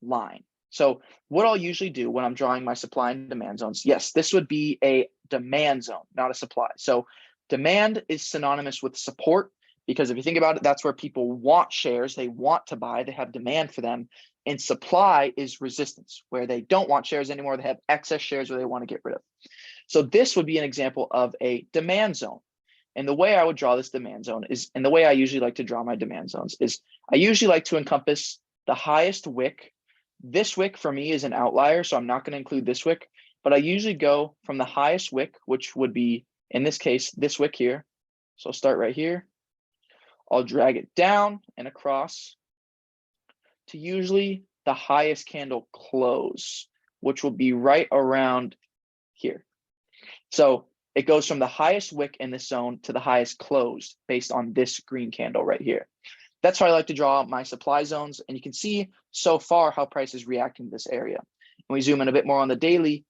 S1: line. So what I'll usually do when I'm drawing my supply and demand zones, yes, this would be a demand zone, not a supply. So demand is synonymous with support, because if you think about it, that's where people want shares, they want to buy, they have demand for them. And supply is resistance, where they don't want shares anymore, they have excess shares where they want to get rid of. So this would be an example of a demand zone. And the way I would draw this demand zone is, and the way I usually like to draw my demand zones is, I usually like to encompass the highest wick. This wick for me is an outlier, so I'm not going to include this wick, but I usually go from the highest wick, which would be, in this case, this wick here. So I'll start right here. I'll drag it down and across to usually the highest candle close, which will be right around here. So it goes from the highest wick in this zone to the highest close based on this green candle right here. That's how I like to draw my supply zones. And you can see so far how price is reacting to this area. When we zoom in a bit more on the daily,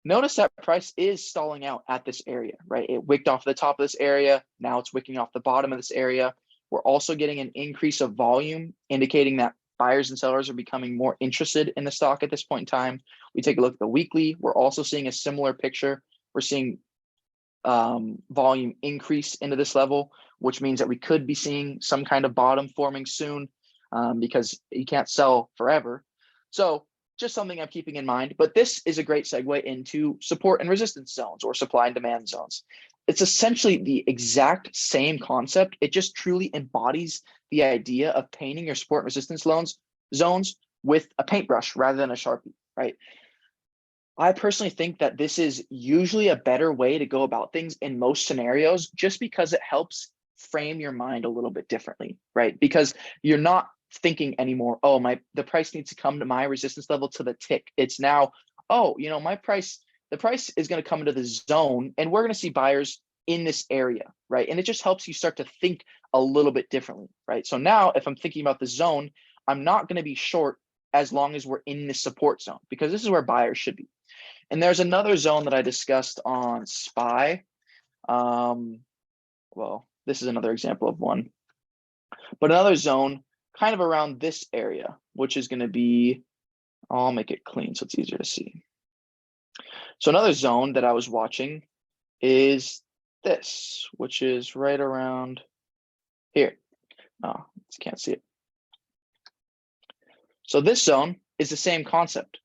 S1: notice that price is stalling out at this area, right? It wicked off the top of this area. Now it's wicking off the bottom of this area. We're also getting an increase of volume, indicating that buyers and sellers are becoming more interested in the stock at this point in time. We take a look at the weekly. We're also seeing a similar picture. We're seeing volume increase into this level, which means that we could be seeing some kind of bottom forming soon, because you can't sell forever. So just something I'm keeping in mind, but this is a great segue into support and resistance zones, or supply and demand zones. It's essentially the exact same concept. It just truly embodies the idea of painting your support and resistance zones with a paintbrush rather than a Sharpie, right? I personally think that this is usually a better way to go about things in most scenarios, just because it helps frame your mind a little bit differently, right? Because you're not thinking anymore, oh, the price needs to come to my resistance level to the tick. It's now, oh, you know, the price is going to come into the zone and we're going to see buyers in this area, right? And it just helps you start to think a little bit differently, right? So now if I'm thinking about the zone, I'm not going to be short as long as we're in this support zone, because this is where buyers should be. And there's another zone that I discussed on SPY. Well, this is another example of one, but another zone kind of around this area, which is going to be, I'll make it clean so it's easier to see. So another zone that I was watching is this, which is right around here. Oh, can't see it. So this zone is the same concept.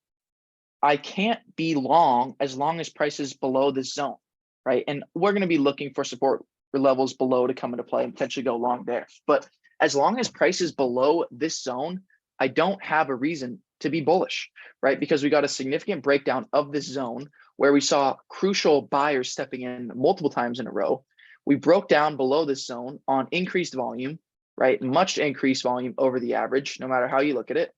S1: I can't be long as price is below this zone, right? And we're going to be looking for support levels below to come into play and potentially go long there. But as long as price is below this zone, I don't have a reason to be bullish, right? Because we got a significant breakdown of this zone where we saw crucial buyers stepping in multiple times in a row. We broke down below this zone on increased volume, right? Much increased volume over the average, no matter how you look at it.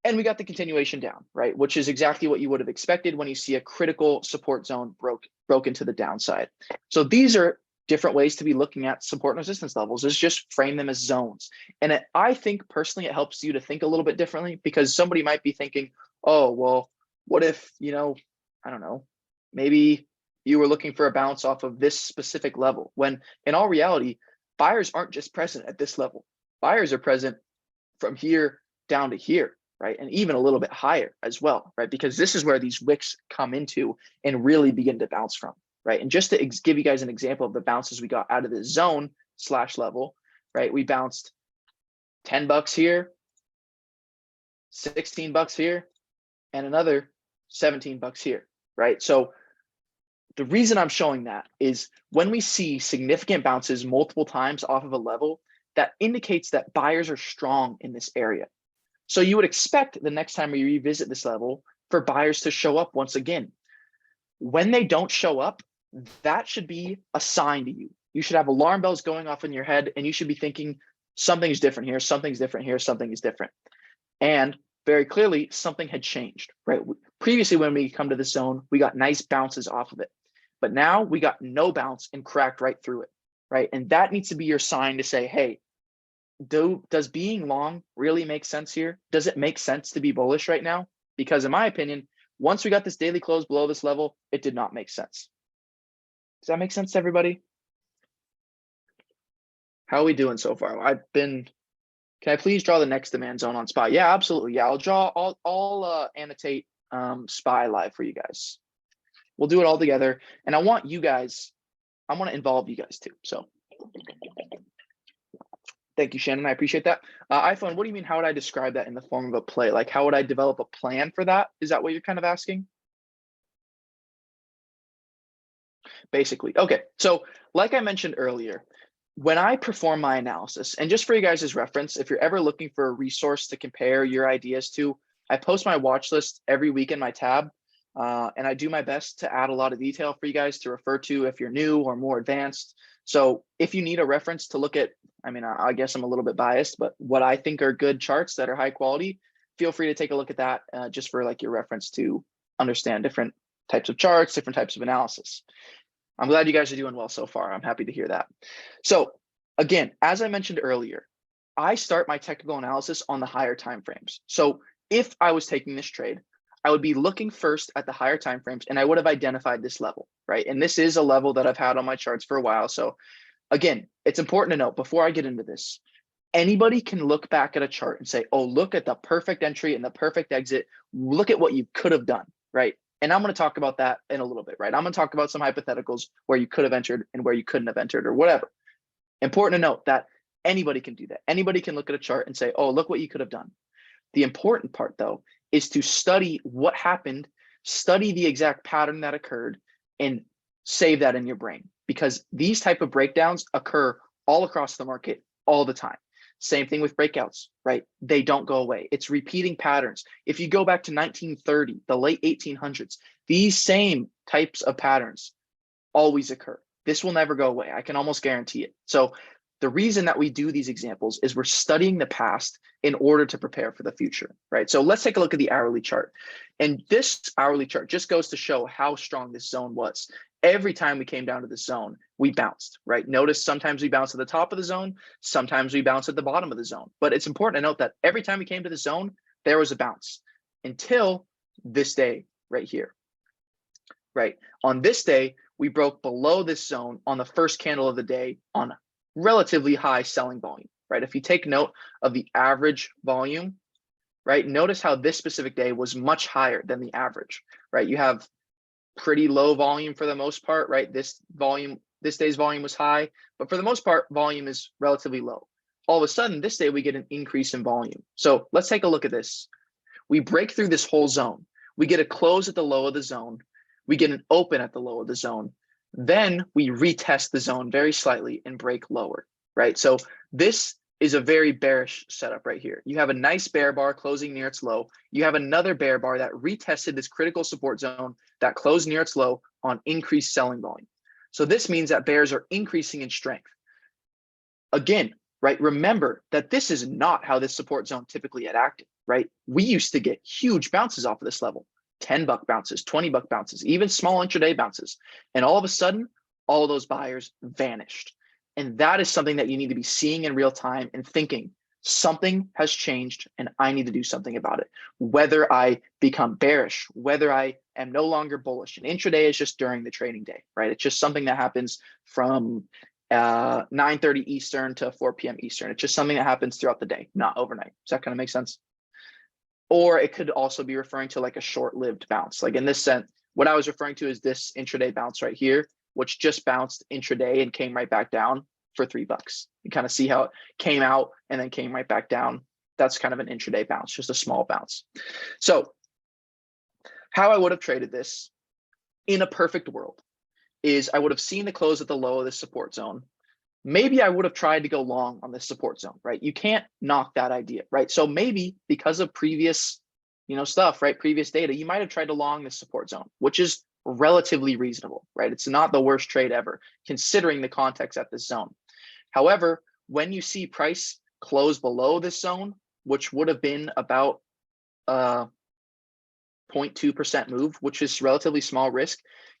S1: And we got the continuation down, right? Which is exactly what you would have expected when you see a critical support zone broken to the downside. So these are different ways to be looking at support and resistance levels, is just frame them as zones. And I think personally, it helps you to think a little bit differently, because somebody might be thinking, oh, well, what if, I don't know, maybe you were looking for a bounce off of this specific level, when in all reality, buyers aren't just present at this level. Buyers are present from here down to here, right? And even a little bit higher as well, right? Because this is where these wicks come into and really begin to bounce from, right? And just to give you guys an example of the bounces we got out of the zone / level, right? We bounced $10 here, $16 here, and another $17 here, right? So the reason I'm showing that is when we see significant bounces multiple times off of a level, that indicates that buyers are strong in this area. So you would expect the next time we revisit this level for buyers to show up once again. When they don't show up, that should be a sign to you. You should have alarm bells going off in your head, and you should be thinking something's different here, something's different here, something is different. And very clearly, something had changed, right? Previously, when we come to the zone, we got nice bounces off of it. But now we got no bounce and cracked right through it. right? And that needs to be your sign to say, hey, does being long really make sense here? Does it make sense to be bullish right now? Because in my opinion, once we got this daily close below this level, it did not make sense. Does that make sense to everybody? How are we doing so far? Can I please draw the next demand zone on SPY? Yeah, absolutely. Yeah, I'll annotate SPY live for you guys. We'll do it all together. And I want to involve you guys too. So thank you, Shannon. I appreciate that. iPhone, what do you mean? How would I describe that in the form of a play? Like, how would I develop a plan for that? Is that what you're kind of asking? Basically. Okay. So like I mentioned earlier, when I perform my analysis, and just for you guys' reference, if you're ever looking for a resource to compare your ideas to, I post my watch list every week in my tab. And I do my best to add a lot of detail for you guys to refer to if you're new or more advanced. So if you need a reference to look at, I mean, I guess I'm a little bit biased, but what I think are good charts that are high quality, feel free to take a look at that just for like your reference to understand different types of charts, different types of analysis. I'm glad you guys are doing well so far. I'm happy to hear that. So again, as I mentioned earlier, I start my technical analysis on the higher time frames. So if I was taking this trade, I would be looking first at the higher time frames and I would have identified this level, right? And this is a level that I've had on my charts for a while. So again, it's important to note before I get into this, anybody can look back at a chart and say, oh, look at the perfect entry and the perfect exit. Look at what you could have done, right? And I'm going to talk about that in a little bit, right? I'm going to talk about some hypotheticals where you could have entered and where you couldn't have entered or whatever. Important to note that anybody can do that. Anybody can look at a chart and say, oh, look what you could have done. The important part, though, is to study what happened, study the exact pattern that occurred, and save that in your brain. Because these type of breakdowns occur all across the market all the time. Same thing with breakouts, right? They don't go away. It's repeating patterns. If you go back to 1930, the late 1800s, these same types of patterns always occur. This will never go away. I can almost guarantee it. So the reason that we do these examples is we're studying the past in order to prepare for the future, right? So let's take a look at the hourly chart. And this hourly chart just goes to show how strong this zone was. Every time we came down to this zone, we bounced, right? Notice sometimes we bounce at the top of the zone, sometimes we bounce at the bottom of the zone. But it's important to note that every time we came to the zone, there was a bounce until this day right here, right? On this day, we broke below this zone on the first candle of the day on relatively high selling volume, right? If you take note of the average volume, right? Notice how this specific day was much higher than the average, right? You have pretty low volume for the most part, right? This day's volume was high, but for the most part, volume is relatively low. All of a sudden, this day we get an increase in volume. So let's take a look at this. We break through this whole zone. We get a close at the low of the zone. We get an open at the low of the zone. Then we retest the zone very slightly and break lower, right? So this is a very bearish setup right here. You have a nice bear bar closing near its low. You have another bear bar that retested this critical support zone that closed near its low on increased selling volume. So this means that bears are increasing in strength. Again, right? Remember that this is not how this support zone typically had acted, right? We used to get huge bounces off of this level, $10 bounces, $20 bounces, even small intraday bounces. And all of a sudden, all of those buyers vanished. And that is something that you need to be seeing in real time and thinking something has changed and I need to do something about it. Whether I become bearish, whether I am no longer bullish. And intraday is just during the trading day, right? It's just something that happens from 9:30 Eastern to 4 p.m. Eastern. It's just something that happens throughout the day, not overnight. Does that kind of make sense? Or it could also be referring to like a short-lived bounce. Like in this sense, what I was referring to is this intraday bounce right here, which just bounced intraday and came right back down for $3. You kind of see how it came out and then came right back down. That's kind of an intraday bounce, just a small bounce. So how I would have traded this in a perfect world is I would have seen the close at the low of the support zone. Maybe I would have tried to go long on this support zone, right? You can't knock that idea, right? So maybe because of previous, stuff, right? Previous data, you might have tried to long this support zone, which is relatively reasonable, right? It's not the worst trade ever, considering the context at this zone. However, when you see price close below this zone, which would have been about 0.2% move, which is relatively small risk,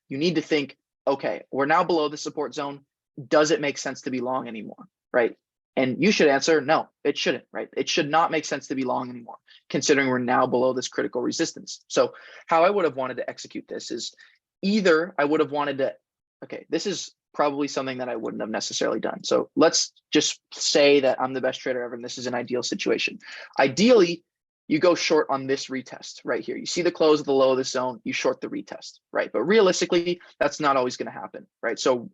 S1: you need to think, okay, we're now below the support zone. does it make sense to be long anymore, right? And you should answer, no, it shouldn't, right? It should not make sense to be long anymore, considering we're now below this critical resistance. So how I would have wanted to execute this is either I would have wanted to, okay, this is probably something that I wouldn't have necessarily done. So let's just say that I'm the best trader ever, and this is an ideal situation. Ideally, you go short on this retest right here. You see the close of the low of this zone, you short the retest, right? But realistically, that's not always going to happen, right? So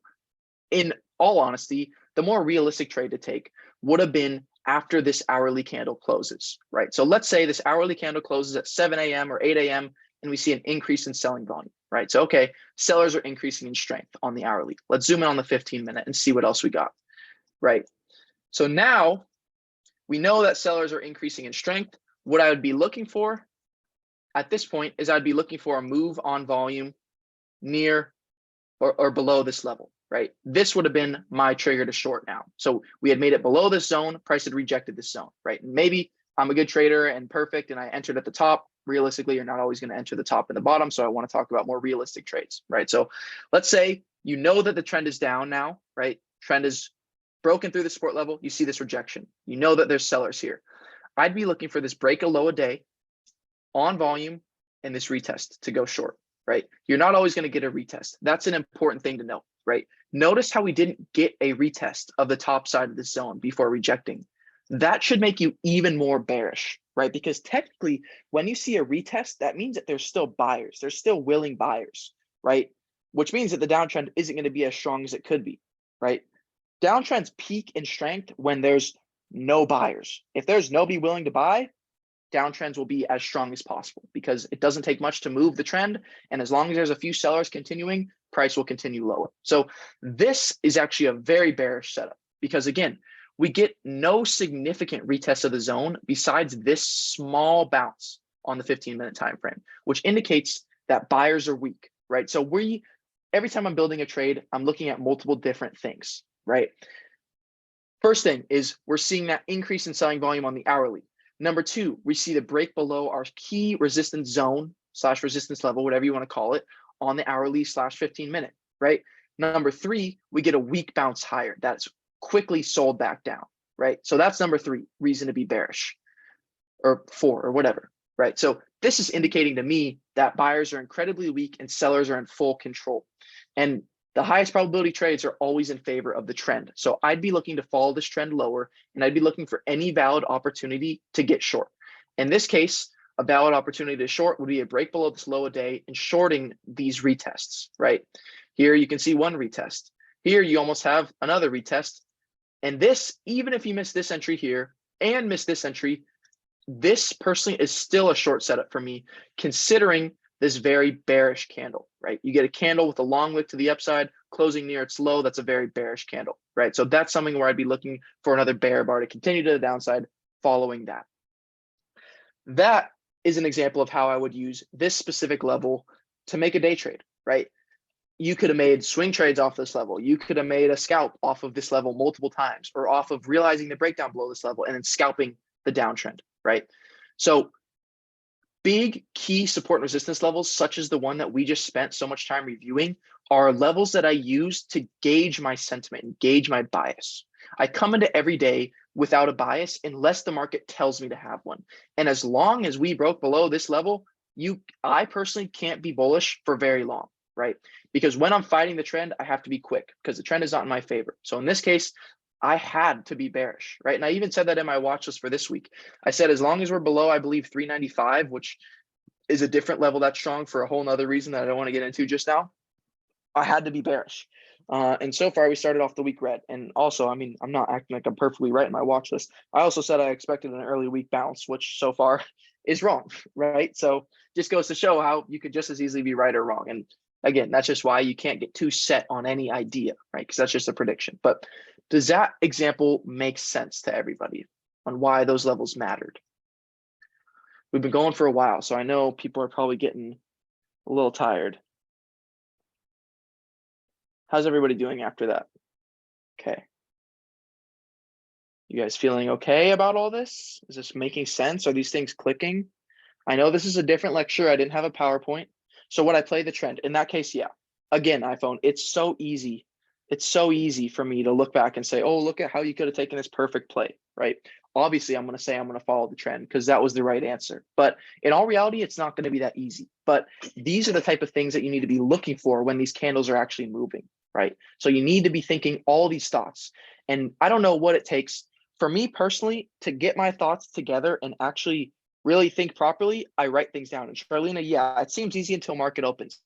S1: in all honesty, the more realistic trade to take would have been after this hourly candle closes, right? So let's say this hourly candle closes at 7 a.m. or 8 a.m. and we see an increase in selling volume, right? So, okay, sellers are increasing in strength on the hourly. Let's zoom in on the 15-minute and see what else we got, right? So now we know that sellers are increasing in strength. What I would be looking for at this point is I'd be looking for a move on volume near or below this level, right? This would have been my trigger to short now. So we had made it below this zone, price had rejected this zone, right? And maybe I'm a good trader and perfect and I entered at the top. Realistically, you're not always going to enter the top and the bottom. So I want to talk about more realistic trades, right? So let's say you know that the trend is down now, right? Trend is broken through the support level. You see this rejection. You know that there's sellers here. I'd be looking for this break a low a day on volume and this retest to go short, right? You're not always going to get a retest. That's an important thing to know, right? Notice how we didn't get a retest of the top side of the zone before rejecting. That should make you even more bearish, right? Because technically, when you see a retest, that means that there's still buyers. There's still willing buyers, right? Which means that the downtrend isn't going to be as strong as it could be, right? Downtrends peak in strength when there's no buyers. If there's nobody willing to buy, downtrends will be as strong as possible because it doesn't take much to move the trend. And as long as there's a few sellers continuing, price will continue lower. So this is actually a very bearish setup because again, we get no significant retest of the zone besides this small bounce on the 15-minute time frame, which indicates that buyers are weak, right? So every time I'm building a trade, I'm looking at multiple different things, right? First thing is we're seeing that increase in selling volume on the hourly. Number two, we see the break below our key resistance zone / resistance level, whatever you want to call it, on the hourly / 15-minute, right? Number three, we get a weak bounce higher. That's quickly sold back down, right? So that's number three, reason to be bearish, or four, or whatever, right? So this is indicating to me that buyers are incredibly weak and sellers are in full control. And the highest probability trades are always in favor of the trend. So I'd be looking to follow this trend lower, and I'd be looking for any valid opportunity to get short. In this case, a valid opportunity to short would be a break below this low a day and shorting these retests, right? Here you can see one retest. Here you almost have another retest. And this, even if you miss this entry here and miss this entry, this personally is still a short setup for me, considering this very bearish candle, right? You get a candle with a long wick to the upside, closing near its low. That's a very bearish candle, right? So that's something where I'd be looking for another bear bar to continue to the downside following that. That is an example of how I would use this specific level to make a day trade, right? You could have made swing trades off this level. You could have made a scalp off of this level multiple times, or off of realizing the breakdown below this level and then scalping the downtrend, right? So big key support and resistance levels, such as the one that we just spent so much time reviewing, are levels that I use to gauge my sentiment and gauge my bias. I come into every day without a bias unless the market tells me to have one. And as long as we broke below this level, I personally can't be bullish for very long, right? Because when I'm fighting the trend, I have to be quick because the trend is not in my favor. So in this case, I had to be bearish, right? And I even said that in my watch list for this week. I said, as long as we're below, I believe 395, which is a different level that's strong for a whole nother reason that I don't want to get into just now, I had to be bearish. And so far we started off the week red. And also, I mean, I'm not acting like I'm perfectly right in my watch list. I also said I expected an early week bounce, which so far is wrong, right? So just goes to show how you could just as easily be right or wrong. And again, that's just why you can't get too set on any idea, right? Because that's just a prediction. But does that example make sense to everybody on why those levels mattered? We've been going for a while, so I know people are probably getting a little tired. How's everybody doing after that? Okay. You guys feeling okay about all this? Is this making sense? Are these things clicking? I know this is a different lecture. I didn't have a PowerPoint. So would I play the trend? In that case, yeah. Again, iPhone, it's so easy it's so easy for me to look back and say, oh, look at how you could have taken this perfect play, right? Obviously, I'm going to say I'm going to follow the trend because that was the right answer. But in all reality, it's not going to be that easy. But these are the type of things that you need to be looking for when these candles are actually moving, right? So you need to be thinking all these thoughts. And I don't know what it takes for me personally to get my thoughts together and actually really think properly. I write things down. And Charlena, yeah, it seems easy until market opens.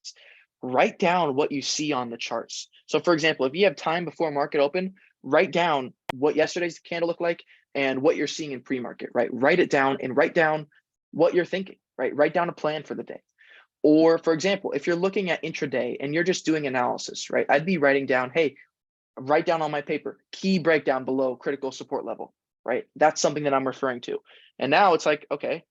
S1: Write down what you see on the charts. So for example, if you have time before market open, write down what yesterday's candle looked like and what you're seeing in pre-market, right? Write it down and write down what you're thinking, right? Write down a plan for the day. Or for example, if you're looking at intraday and you're just doing analysis, right? I'd be writing down, hey, write down on my paper, key breakdown below critical support level, right? That's something that I'm referring to. And now it's like, okay,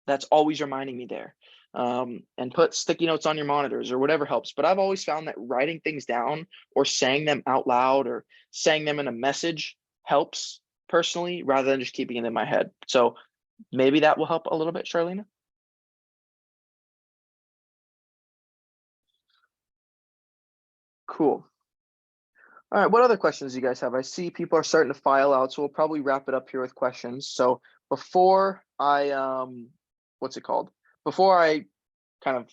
S1: that's always reminding me there. And put sticky notes on your monitors or whatever helps. But I've always found that writing things down or saying them out loud or saying them in a message helps personally rather than just keeping it in my head. So maybe that will help a little bit, Charlena. Cool. All right, what other questions do you guys have? I see people are starting to file out, so we'll probably wrap it up here with questions. So before I what's it called? Before I kind of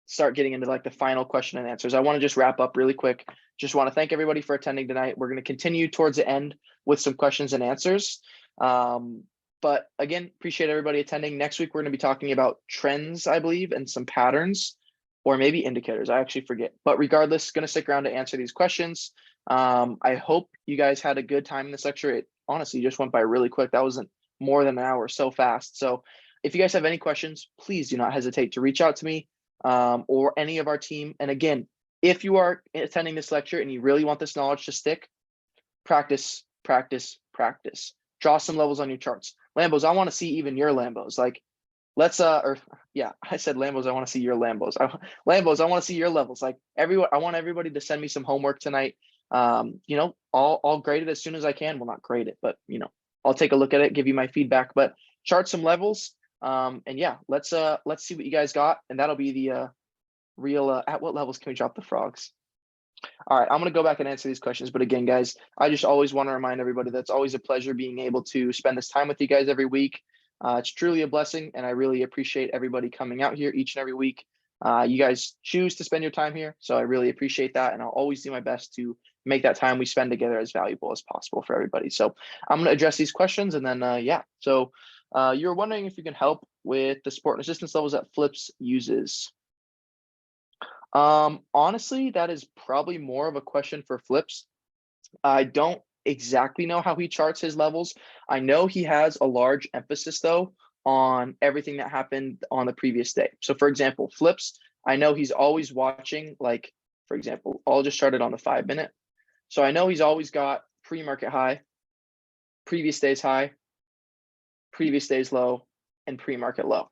S1: start getting into like the final question and answers, I want to just wrap up really quick. Just want to thank everybody for attending tonight. We're going to continue towards the end with some questions and answers. But again, appreciate everybody attending. Next week, we're going to be talking about trends, I believe, and some patterns, or maybe indicators. I actually forget. But regardless, going to stick around to answer these questions. I hope you guys had a good time in this lecture. It honestly just went by really quick. That wasn't more than an hour, so fast. So if you guys have any questions, please do not hesitate to reach out to me or any of our team. And again, if you are attending this lecture and you really want this knowledge to stick, practice, practice, practice. Draw some levels on your charts. Lambos, I want to see even your Lambos. Like, let's or yeah, I said Lambos, I want to see your Lambos. Lambos, I want to see your levels. Like everyone, I want everybody to send me some homework tonight. You know, I'll grade it as soon as I can. Well, not grade it, but you know, I'll take a look at it, give you my feedback, but chart some levels. And yeah, let's see what you guys got, and that'll be the real at what levels can we drop the frogs? All right, I'm going to go back and answer these questions. But again, guys, I just always want to remind everybody that's always a pleasure being able to spend this time with you guys every week. It's truly a blessing, and I really appreciate everybody coming out here each and every week. You guys choose to spend your time here, so I really appreciate that, and I'll always do my best to make that time we spend together as valuable as possible for everybody. So I'm going to address these questions, and then yeah. So you're wondering if you can help with the support and resistance levels that Flips uses. Honestly, that is probably more of a question for Flips. I don't exactly know how he charts his levels. I know he has a large emphasis though on everything that happened on the previous day. So for example, Flips, I know he's always watching, like, for example, I'll just start it on the 5-minute. So I know he's always got pre-market high, previous day's high, previous day's low, and pre-market low.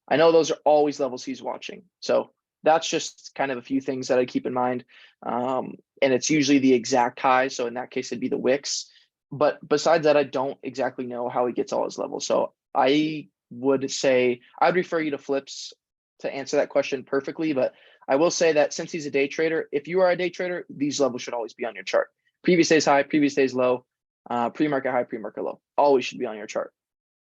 S1: I know those are always levels he's watching. So that's just kind of a few things that I keep in mind. And it's usually the exact high. So in that case, it'd be the wicks. But besides that, I don't exactly know how he gets all his levels. So I would say I'd refer you to Flips to answer that question perfectly. But I will say that since he's a day trader, if you are a day trader, these levels should always be on your chart. Previous day's high, previous day's low, pre-market high, pre-market low. Always should be on your chart.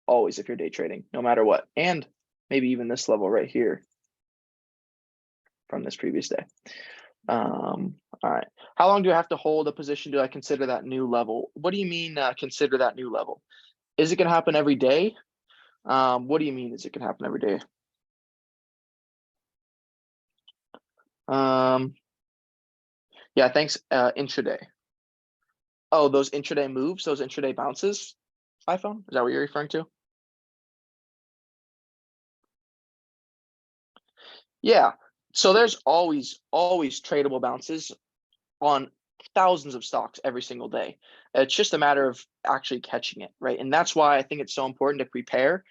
S1: Always if you're day trading, no matter what. And maybe even this level right here from this previous day. All right. How long do I have to hold a position? Do I consider that new level? What do you mean consider that new level? Is it going to happen every day? What do you mean is it can happen every day? Yeah, thanks. Intraday. Oh, those intraday moves, those intraday bounces, iPhone? Is that what you're referring to? Yeah. So there's always tradable bounces on thousands of stocks every single day. It's just a matter of actually catching it, right? And that's why I think it's so important to prepare.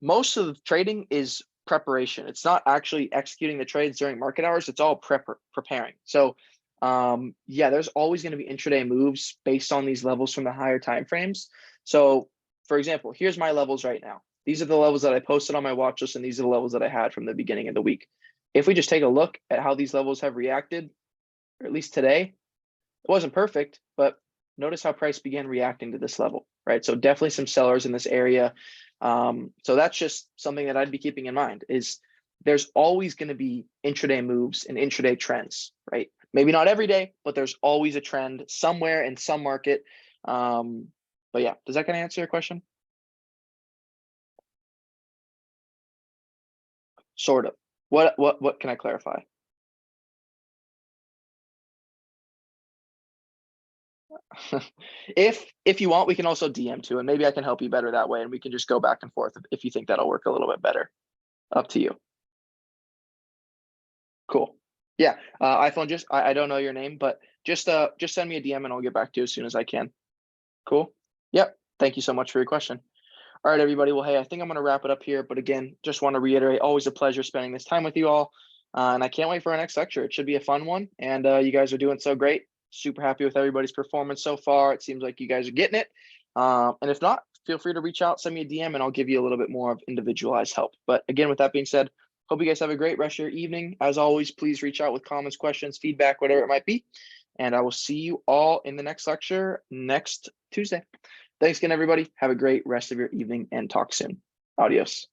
S1: Most of the trading is preparation. It's not actually executing the trades during market hours. It's all preparing. So yeah, there's always going to be intraday moves based on these levels from the higher time frames. So for example, here's my levels right now. These are the levels that I posted on my watch list, and these are the levels that I had from the beginning of the week. If we just take a look at how these levels have reacted, or at least today, It wasn't perfect, but notice how price began reacting to this level, right? So definitely some sellers in this area. So that's just something that I'd be keeping in mind is there's always going to be intraday moves and intraday trends, right? Maybe not every day, but there's always a trend somewhere in some market. But yeah, does that kind of answer your question? Sort of. What can I clarify? If you want, we can also DM too, and maybe I can help you better that way, and we can just go back and forth if you think that'll work a little bit better. Up to you. Cool. Yeah. iPhone, just I don't know your name, but just send me a DM and I'll get back to you as soon as I can. Cool. Yep. Thank you so much for your question. All right, everybody. Well, hey, I think I'm going to wrap it up here. But again, just want to reiterate, always a pleasure spending this time with you all. And I can't wait for our next lecture. It should be a fun one. And you guys are doing so great. Super happy with everybody's performance so far. It seems like you guys are getting it. And if not, feel free to reach out, send me a DM, and I'll give you a little bit more of individualized help. But again, with that being said, hope you guys have a great rest of your evening. As always, please reach out with comments, questions, feedback, whatever it might be. And I will see you all in the next lecture next Tuesday. Thanks again, everybody. Have a great rest of your evening and talk soon. Adios.